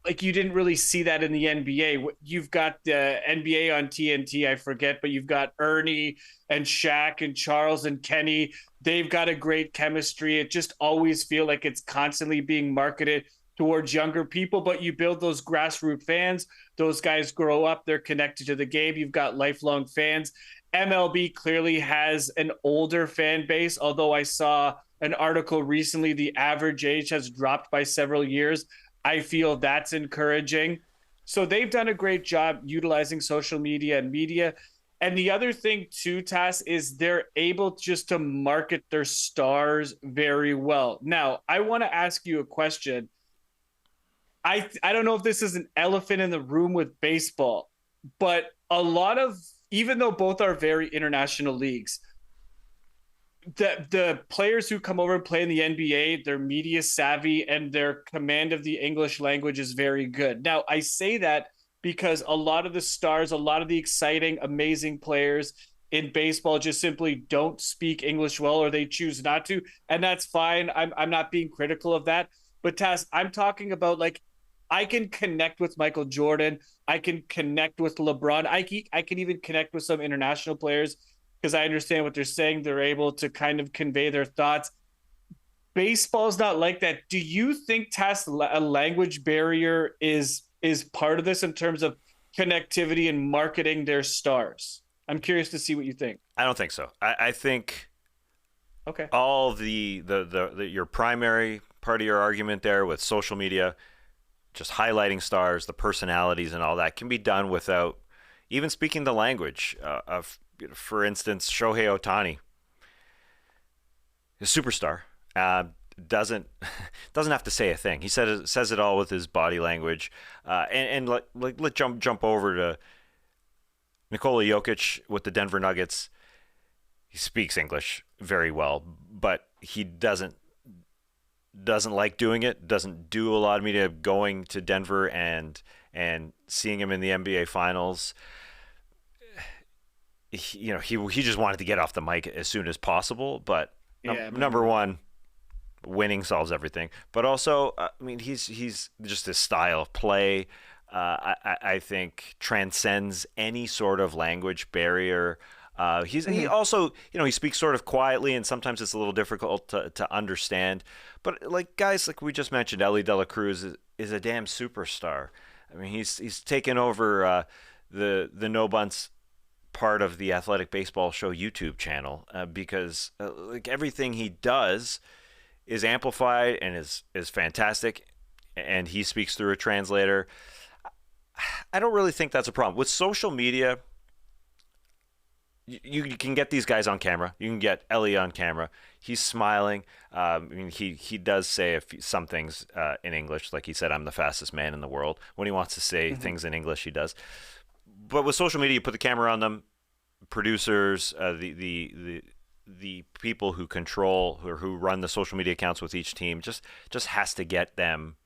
like you didn't really see that in the NBA. You've got the NBA on TNT, I forget, but you've got Ernie and Shaq and Charles and Kenny. They've got a great chemistry. It just always feel like it's constantly being marketed towards younger people, but you build those grassroots fans. Those guys grow up, they're connected to the game. You've got lifelong fans. MLB clearly has an older fan base, although I saw an article recently, the average age has dropped by several years. I feel that's encouraging. So they've done a great job utilizing social media and media. And the other thing too, Tas, is they're able just to market their stars very well. Now, I want to ask you a question. I don't know if this is an elephant in the room with baseball, but even though both are very international leagues, the players who come over and play in the NBA, their media savvy and their command of the English language is very good. Now, I say that because a lot of the stars, a lot of the exciting, amazing players in baseball just simply don't speak English well, or they choose not to. And that's fine. I'm not being critical of that. But Tas, I'm talking about, like, I can connect with Michael Jordan. I can connect with LeBron. I can even connect with some international players because I understand what they're saying. They're able to kind of convey their thoughts. Baseball's not like that. Do you think, Tas, a language barrier is part of this in terms of connectivity and marketing their stars? I'm curious to see what you think. I don't think so. I think okay, all the your primary part of your argument there with social media, just highlighting stars, the personalities and all that, can be done without even speaking the language of, for instance, Shohei Ohtani, a superstar, doesn't have to say a thing. He says it all with his body language. And let's jump over to Nikola Jokic with the Denver Nuggets. He speaks English very well, but he doesn't like doing it. Doesn't do a lot of media. Going to Denver and seeing him in the NBA Finals, he just wanted to get off the mic as soon as possible. But number one, winning solves everything. But also, I mean, he's just his style of play. I think transcends any sort of language barrier. He also, he speaks sort of quietly, and sometimes it's a little difficult to understand. But like guys like we just mentioned, Ellie De La Cruz is a damn superstar. I mean, he's taken over the No Bunts part of the Athletic Baseball Show YouTube channel because like everything he does is amplified and is fantastic, and he speaks through a translator. I don't really think that's a problem with social media. You can get these guys on camera. You can get Ellie on camera. He's smiling. I mean, he does say some things in English, like he said, "I'm the fastest man in the world." When he wants to say things in English, he does. But with social media, you put the camera on them. Producers, the people who control or who run the social media accounts with each team just has to get them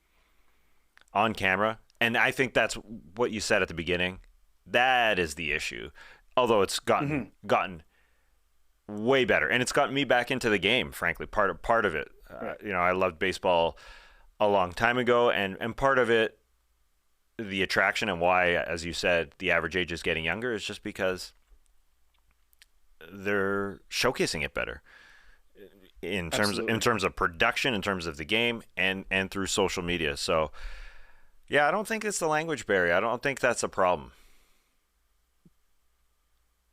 on camera. And I think that's what you said at the beginning. That is the issue. Although it's gotten way better, and it's gotten me back into the game. Frankly, part of it. Right. I loved baseball a long time ago, and part of it, the attraction and why, as you said, the average age is getting younger is just because they're showcasing it better in terms of production, in terms of the game, and through social media. So yeah, I don't think it's the language barrier. I don't think that's a problem.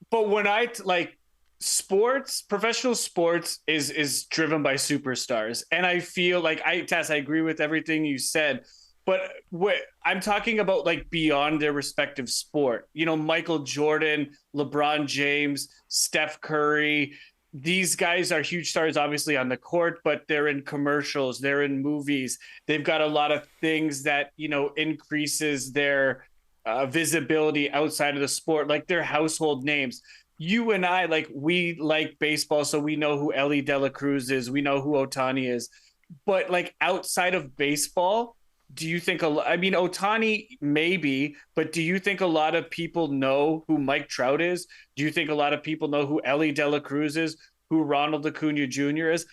But when like sports, professional sports is driven by superstars, and I feel like I agree with everything you said. But I'm talking about like beyond their respective sport. You know, Michael Jordan, LeBron James, Steph Curry. These guys are huge stars, obviously, on the court, but they're in commercials, they're in movies. They've got a lot of things that, you know, increases their visibility outside of the sport, like their household names. You and I, like, we like baseball, so we know who Ellie De La Cruz is. We know who Ohtani is. But like outside of baseball, do you think I mean, Ohtani maybe, but do you think a lot of people know who Mike Trout is? Do you think a lot of people know who Ellie De La Cruz is, who Ronald Acuna Jr. is?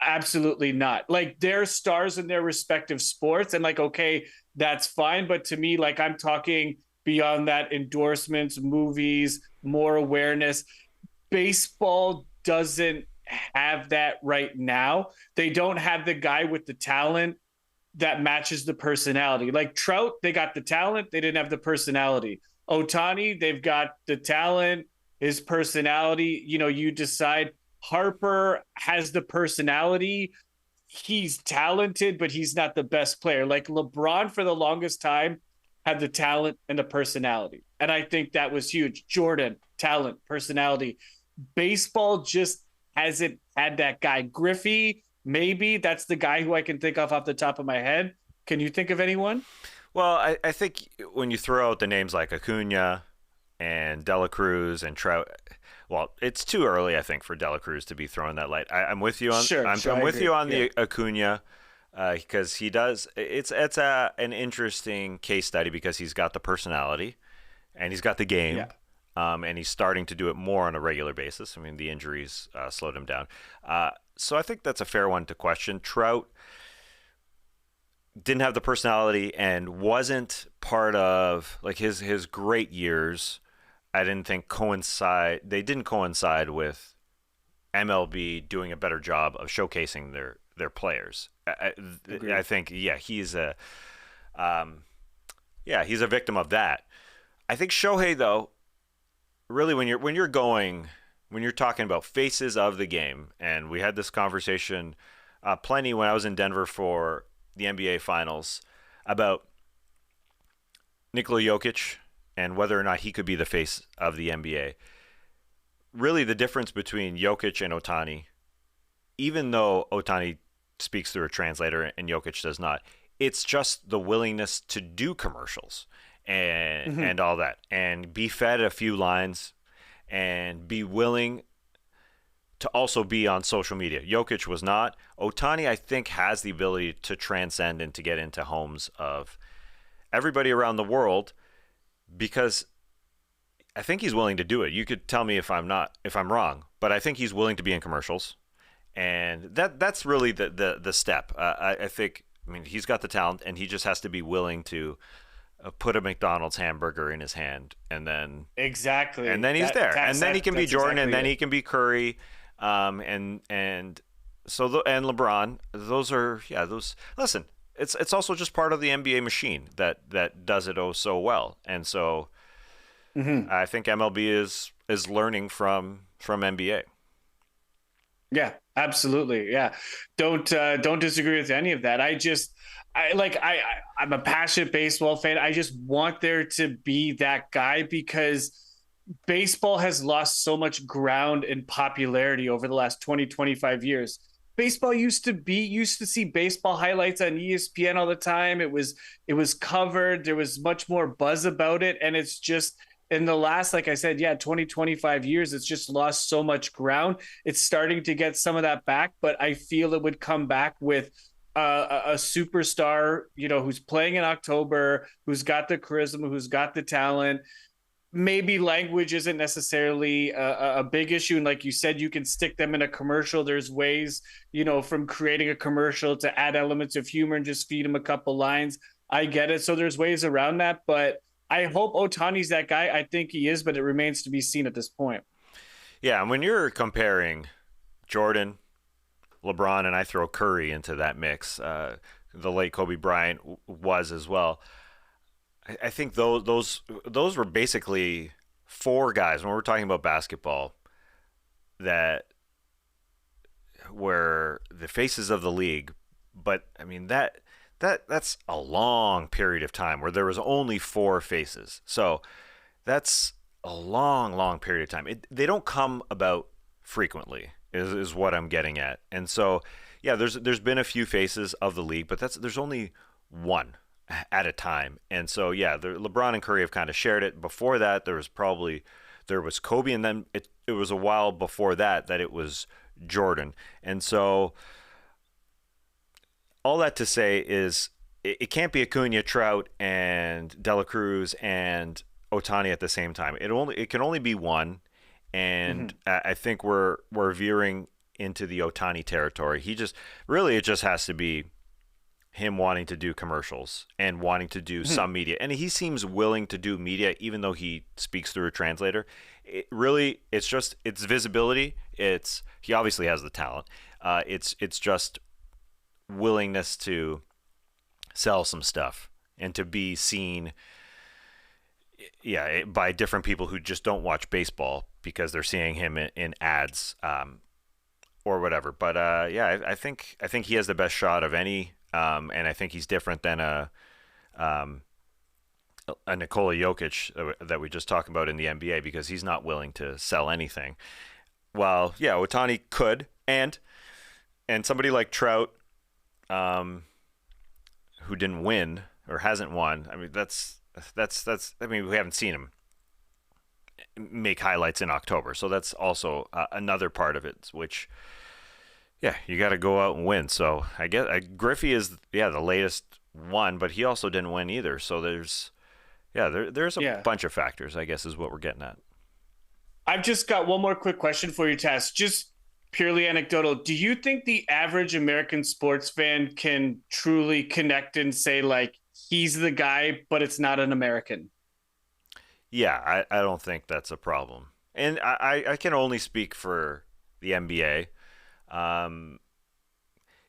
Absolutely not. Like, they're stars in their respective sports, and like, okay, that's fine. But to me, like, I'm talking beyond that: endorsements, movies, more awareness. Baseball doesn't have that right now. They don't have the guy with the talent that matches the personality. Like Trout, they got the talent, they didn't have the personality. Ohtani, they've got the talent, his personality. You know, you decide. Harper has the personality. He's talented, but he's not the best player. Like LeBron, for the longest time, had the talent and the personality. And I think that was huge. Jordan, talent, personality. Baseball just hasn't had that guy. Griffey, maybe that's the guy who I can think of off the top of my head. Can you think of anyone? Well, I think when you throw out the names like Acuna and De La Cruz and Trout, well, it's too early, I think, for De La Cruz to be throwing that light. I'm with you on. I'm with you on the Acuna because he does. It's an interesting case study because he's got the personality and he's got the game. Yeah. And he's starting to do it more on a regular basis. I mean, the injuries slowed him down. So I think that's a fair one to question. Trout didn't have the personality and wasn't part of like his great years. I didn't think they didn't coincide with MLB doing a better job of showcasing their players. I think he's a victim of that. I think Shohei, though, really when you're talking about faces of the game, and we had this conversation plenty when I was in Denver for the NBA Finals about Nikola Jokic and whether or not he could be the face of the NBA. Really, the difference between Jokic and Ohtani, even though Ohtani speaks through a translator and Jokic does not, it's just the willingness to do commercials and all that, and be fed a few lines and be willing to also be on social media. Jokic was not. Ohtani, I think, has the ability to transcend and to get into homes of everybody around the world because I think he's willing to do it. You could tell me if I'm wrong, but I think he's willing to be in commercials, and that's really the step. I think. I mean, he's got the talent, and he just has to be willing to put a McDonald's hamburger in his hand, and then he's there, and then he can be Jordan, and then he can be Curry, and LeBron. Those are those. Listen, it's also just part of the NBA machine that does it so well, and so I think MLB is learning from NBA. Yeah, absolutely. Yeah. Don't disagree with any of that. I'm a passionate baseball fan. I just want there to be that guy because baseball has lost so much ground in popularity over the last 20, 25 years. Baseball used to see baseball highlights on ESPN all the time. It was covered. There was much more buzz about it. And it's just, in the last, like I said, 20, 25 years, it's just lost so much ground. It's starting to get some of that back, but I feel it would come back with a superstar, who's playing in October, who's got the charisma, who's got the talent. maybe language isn't necessarily a big issue. And like you said, you can stick them in a commercial. There's ways, from creating a commercial to add elements of humor and just feed them a couple lines. I get it. So there's ways around that. But I hope Ohtani's that guy. I think he is, but it remains to be seen at this point. Yeah, and when you're comparing Jordan, LeBron, and I throw Curry into that mix, the late Kobe Bryant was as well. I think those were basically four guys when we're talking about basketball that were the faces of the league. But I mean that's a long period of time where there was only four faces. So that's a long period of time. They don't come about frequently, is what I'm getting at. And so, yeah, there's been a few faces of the league, but there's only one at a time. And so, yeah, LeBron and Curry have kind of shared it. Before that, there was Kobe, and then it was a while before that it was Jordan. And so, all that to say is it can't be Acuna, Trout, and Dela Cruz and Ohtani at the same time. It can only be one, and I think we're veering into the Ohtani territory. It just has to be him wanting to do commercials and wanting to do some media, and he seems willing to do media even though he speaks through a translator. It's visibility. He obviously has the talent. It's just willingness to sell some stuff and to be seen by different people who just don't watch baseball because they're seeing him in ads or whatever. But I think he has the best shot of any, and I think he's different than a Nikola Jokic that we just talked about in the NBA because he's not willing to sell anything. Well, yeah, Ohtani could, and somebody like Trout, who didn't win or hasn't won. I mean, that's. I mean, we haven't seen him make highlights in October, so that's also another part of it. Which, yeah, you got to go out and win. So I guess Griffey is the latest one, but he also didn't win either. So there's a bunch of factors, I guess, is what we're getting at. I've just got one more quick question for you, Tas. Just purely anecdotal. Do you think the average American sports fan can truly connect and say, like, he's the guy, but it's not an American? Yeah, I don't think that's a problem. And I can only speak for the NBA.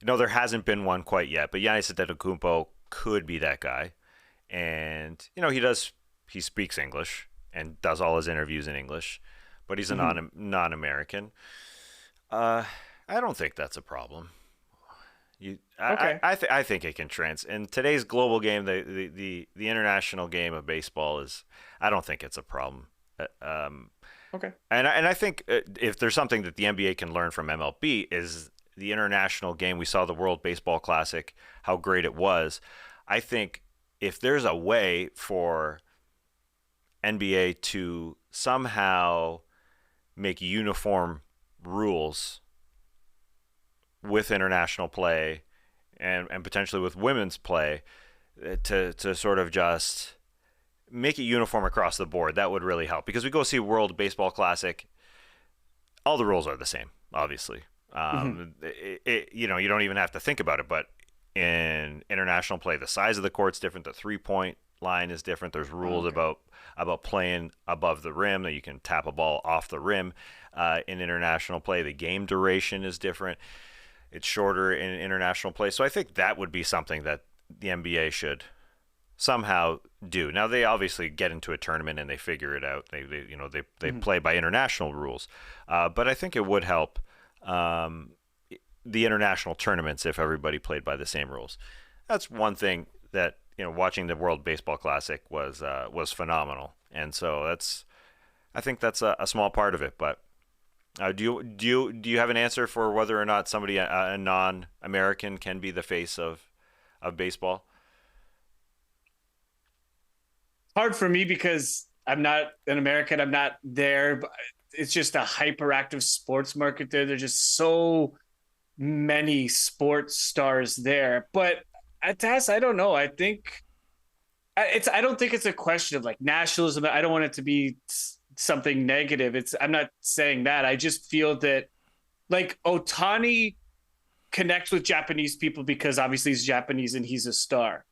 There hasn't been one quite yet, but Giannis Antetokounmpo could be that guy. And, he speaks English and does all his interviews in English, but he's a non-American. I don't think that's a problem. Okay. I think it can in today's global game, the international game of baseball is. I don't think it's a problem. Okay. And I think if there's something that the NBA can learn from MLB is the international game. We saw the World Baseball Classic, how great it was. I think if there's a way for NBA to somehow make uniform rules with international play and potentially with women's play to sort of just make it uniform across the board, that would really help. Because we go see World Baseball Classic, all the rules are the same, obviously. You don't even have to think about it, but in international play, the size of the court's different, the three-point line is different. There's rules about playing above the rim, that you can tap a ball off the rim. In international play, the game duration is different. It's shorter in international play. So I think that would be something that the NBA should somehow do. Now, they obviously get into a tournament and they figure it out. They play by international rules. But I think it would help the international tournaments if everybody played by the same rules. That's one thing that, watching the World Baseball Classic was phenomenal. And so I think that's a small part of it. But do you have an answer for whether or not somebody, a non-American, can be the face of baseball? Hard for me because I'm not an American. I'm not there. But it's just a hyperactive sports market there. There's just so many sports stars there. But at TAS, I don't know. I think I don't think it's a question of like nationalism. I don't want it to be something negative. I'm not saying that. I just feel that like Otani connects with Japanese people because obviously he's Japanese and he's a star.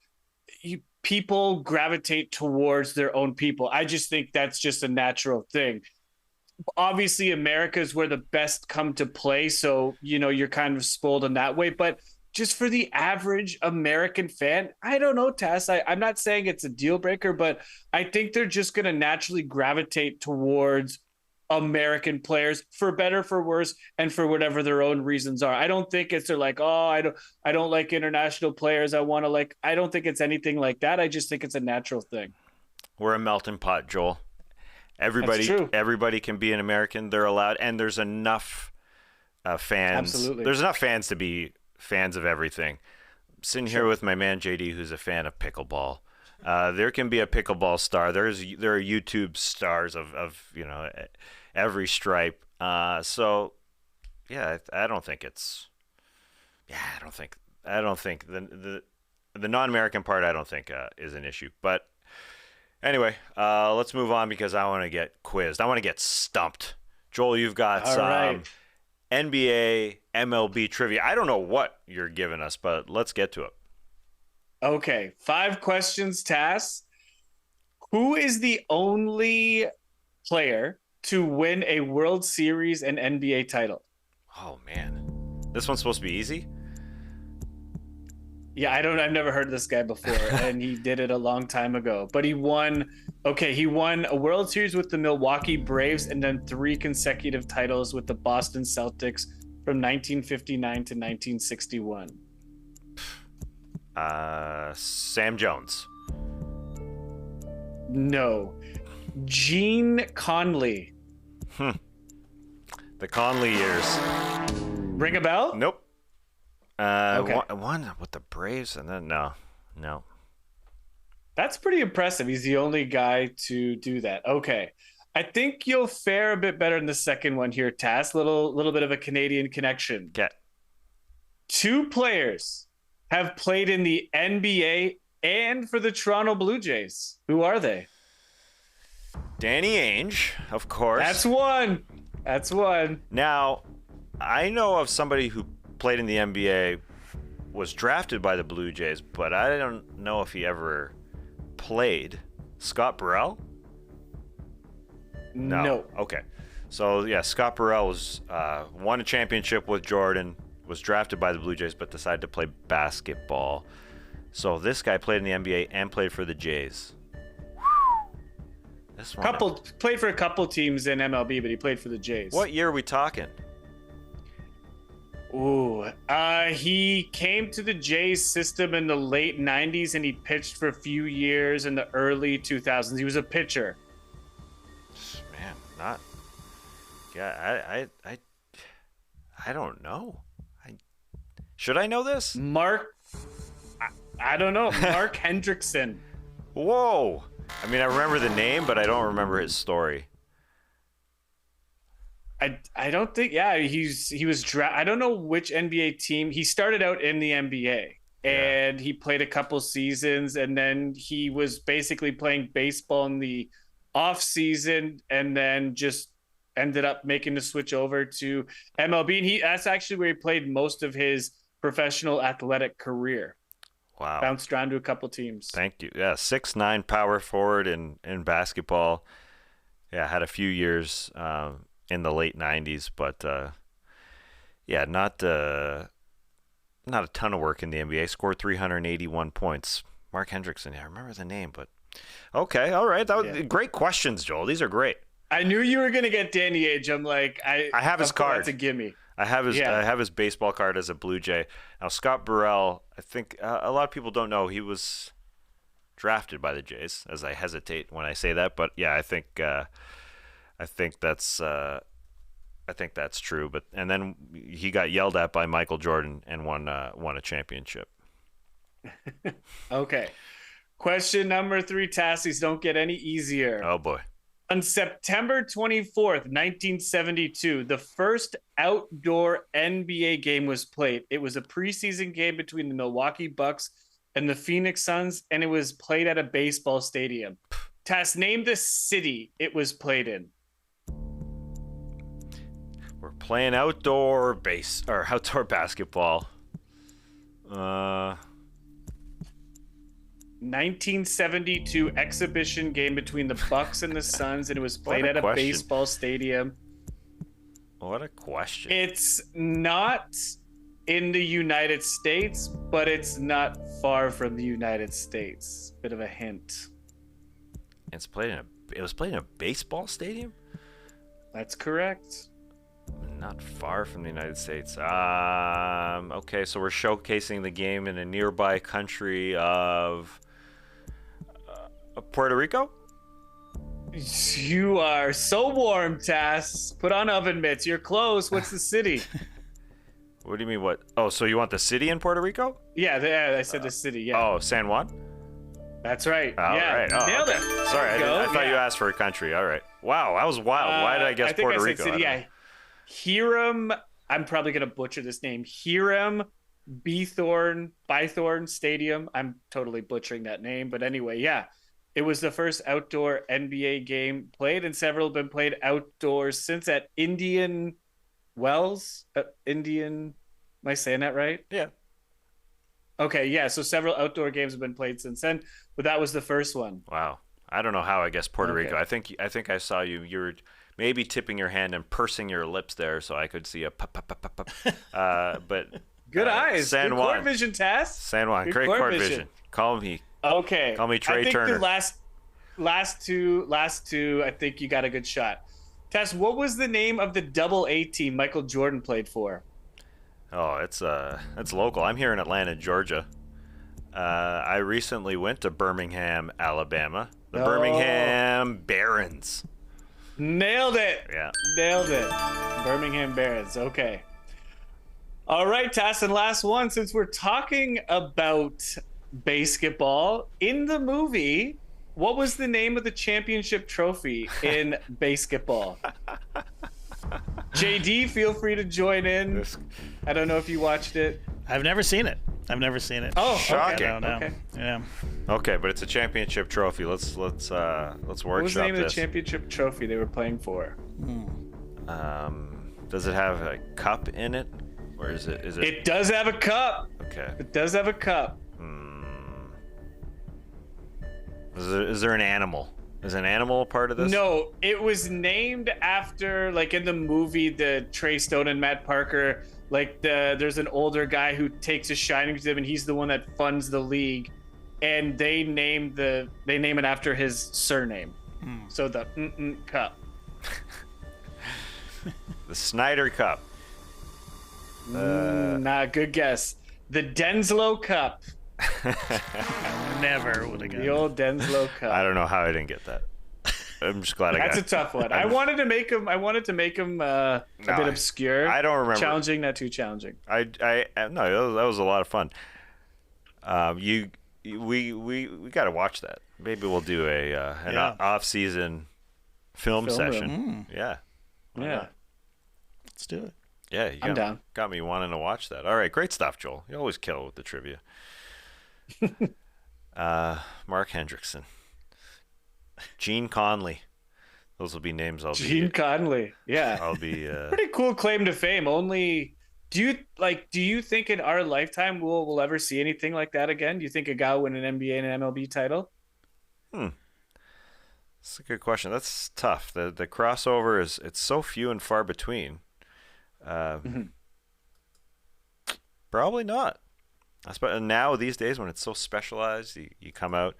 People gravitate towards their own people. I just think that's just a natural thing. Obviously, America is where the best come to play. So, you're kind of spoiled in that way. But just for the average American fan, I don't know, Tas. I'm not saying it's a deal breaker, but I think they're just going to naturally gravitate towards American players, for better, for worse, and for whatever their own reasons are. I don't think they're like, oh, I don't like international players. I don't think it's anything like that. I just think it's a natural thing. We're a melting pot, Joel. Everybody can be an American. They're allowed, and there's enough fans. Absolutely. There's enough fans to be fans of everything. I'm sitting here with my man JD, who's a fan of pickleball. There can be a pickleball star. There are YouTube stars of every stripe. So yeah, I don't think it's. Yeah, I don't think the non-American part I don't think is an issue. But anyway, let's move on because I want to get quizzed. I want to get stumped. Joel, you've got some right. NBA-MLB trivia. I don't know what you're giving us, but let's get to it. Okay, 5 questions, Tas. Who is the only player to win a World Series and NBA title? Oh, man. This one's supposed to be easy? Yeah, I've never heard of this guy before, and he did it a long time ago. But he won a World Series with the Milwaukee Braves and then 3 consecutive titles with the Boston Celtics from 1959 to 1961. Sam Jones. No. Gene Conley. The Conley years. Ring a bell? Nope. Okay. One with the Braves and then no. That's pretty impressive. He's the only guy to do that. Okay. I think you'll fare a bit better in the second one here, Tas. Little bit of a Canadian connection. Okay. 2 players have played in the NBA and for the Toronto Blue Jays. Who are they? Danny Ainge, of course. That's one. Now, I know of somebody who played in the NBA, was drafted by the Blue Jays, but I don't know if he ever played. Scott Burrell? No. Okay. So, yeah, Scott Burrell won a championship with Jordan, was drafted by the Blue Jays, but decided to play basketball. So this guy played in the NBA and played for the Jays. This one. Played for a couple teams in MLB, but he played for the Jays. What year are we talking? Ooh, he came to the Jays system in the late 90s and he pitched for a few years in the early 2000s. He was a pitcher. Man, I don't know. Should I know this? I don't know. Mark Hendrickson. Whoa. I mean, I remember the name, but I don't remember his story. I don't think. Yeah, he was I don't know which NBA team. He started out in the NBA and he played a couple seasons, and then he was basically playing baseball in the off season, and then just ended up making the switch over to MLB. And that's actually where he played most of his professional athletic career. Wow. Bounced around to a couple teams. Thank you. Yeah, 6'9" power forward in basketball. Yeah, had a few years in the late 90s, but not a ton of work in the NBA. Scored 381 points. Mark Hendrickson, I remember the name, but okay, all right. Great questions, Joel. These are great. I knew you were going to get Danny Ainge. I'm like, I have his card. That's a gimme. I have his baseball card as a Blue Jay. Now, Scott Burrell, I think a lot of people don't know he was drafted by the Jays, as I hesitate when I say that. But yeah, I think that's true. And then he got yelled at by Michael Jordan and won a championship. Okay. Question number 3, Tassies don't get any easier. Oh boy. On September 24th, 1972, the first outdoor NBA game was played. It was a preseason game between the Milwaukee Bucks and the Phoenix Suns, and it was played at a baseball stadium. Tas, name the city it was played in. We're playing outdoor basketball. 1972 exhibition game between the Bucks and the Suns, and it was played at a baseball stadium. What a question. It's not in the United States, but it's not far from the United States. Bit of a hint. It was played in a baseball stadium? That's correct. Not far from the United States. Okay, so we're showcasing the game in a nearby country of Puerto Rico? You are so warm, Tas. Put on oven mitts. You're close. What's the city? What do you mean, what? Oh, so you want the city in Puerto Rico? Yeah, I said the city, yeah. Oh, San Juan? That's right. Right. Oh, nailed it. Sorry, I thought you asked for a country. All right. Wow, that was wild. Why did I guess Puerto Rico? City, yeah. Hiram, I'm probably going to butcher this name. Hiram Bythorn Stadium. I'm totally butchering that name. But anyway, yeah. It was the first outdoor NBA game played, and several have been played outdoors since at Indian Wells. Am I saying that right? Yeah. Okay, yeah. So several outdoor games have been played since then, but that was the first one. Wow. I don't know how I guessed Puerto Rico. I think I saw you. You were maybe tipping your hand and pursing your lips there, so I could see a pop. But good eyes. San Good Juan. court vision, Tas. San Juan. Good Great court vision. Call me. Okay. Call me Trey Turner. The last two. I think you got a good shot. Tas, what was the name of the Double-A team Michael Jordan played for? Oh, it's local. I'm here in Atlanta, Georgia. I recently went to Birmingham, Alabama. The Birmingham Barons. Nailed it. Yeah. Nailed it. Birmingham Barons. Okay. All right, Tas, and last one. Since we're talking about basketball, in the movie, what was the name of the championship trophy in basketball? JD, feel free to join in. I don't know if you watched it. I've never seen it. Oh, shocking. I don't know. Okay. Yeah. Okay, but it's a championship trophy. Let's workshop this. What was the name of the championship trophy they were playing for? Does it have a cup in it, or is it? It does have a cup. Okay. It does have a cup. Is there an animal? Is an animal a part of this? No, it was named after, like in the movie, the Trey Stone and Matt Parker. Like there's an older guy who takes a shining to them, and he's the one that funds the league, and they name it after his surname. So the Cup. The Snyder Cup. Good guess. The Denslow Cup. Never would have got The old Denslow Cup. I don't know how I didn't get that. I'm just glad I got it. That's a tough one. I wanted to make him a bit obscure. I don't remember. Challenging, not too challenging. No, that was a lot of fun. We got to watch that. Maybe we'll do an off-season film session. Yeah. Yeah. Let's do it. Yeah, I'm down. Got me wanting to watch that. All right, great stuff, Joel. You always kill with the trivia. Mark Hendrickson. Gene Conley. Those will be names I'll be. Gene Conley. Yeah. I'll be. Pretty cool claim to fame. Only, do you think in our lifetime we'll ever see anything like that again? Do you think a guy will win an NBA and MLB title? That's a good question. That's tough. The crossover it's so few and far between. Probably not. Now these days when it's so specialized, you come out.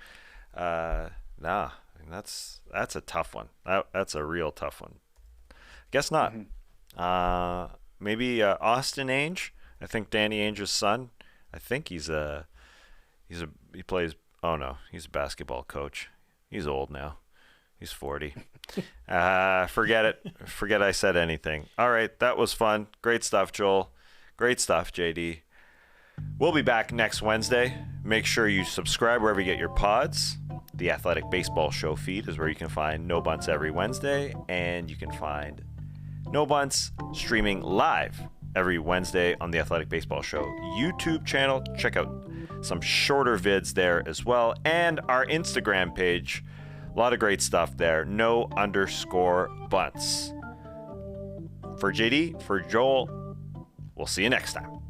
That's a tough one. That's a real tough one. Guess not. Maybe Austin Ainge. I think Danny Ainge's son. I think he plays. Oh no, he's a basketball coach. He's old now. He's 40. Forget it. Forget I said anything. All right, that was fun. Great stuff, Joel. Great stuff, JD. We'll be back next Wednesday. Make sure you subscribe wherever you get your pods. The Athletic Baseball Show feed is where you can find No Bunts every Wednesday, and you can find No Bunts streaming live every Wednesday on the Athletic Baseball Show YouTube channel. Check out some shorter vids there as well. And our Instagram page. A lot of great stuff there. _Bunts. For JD, for Joel, we'll see you next time.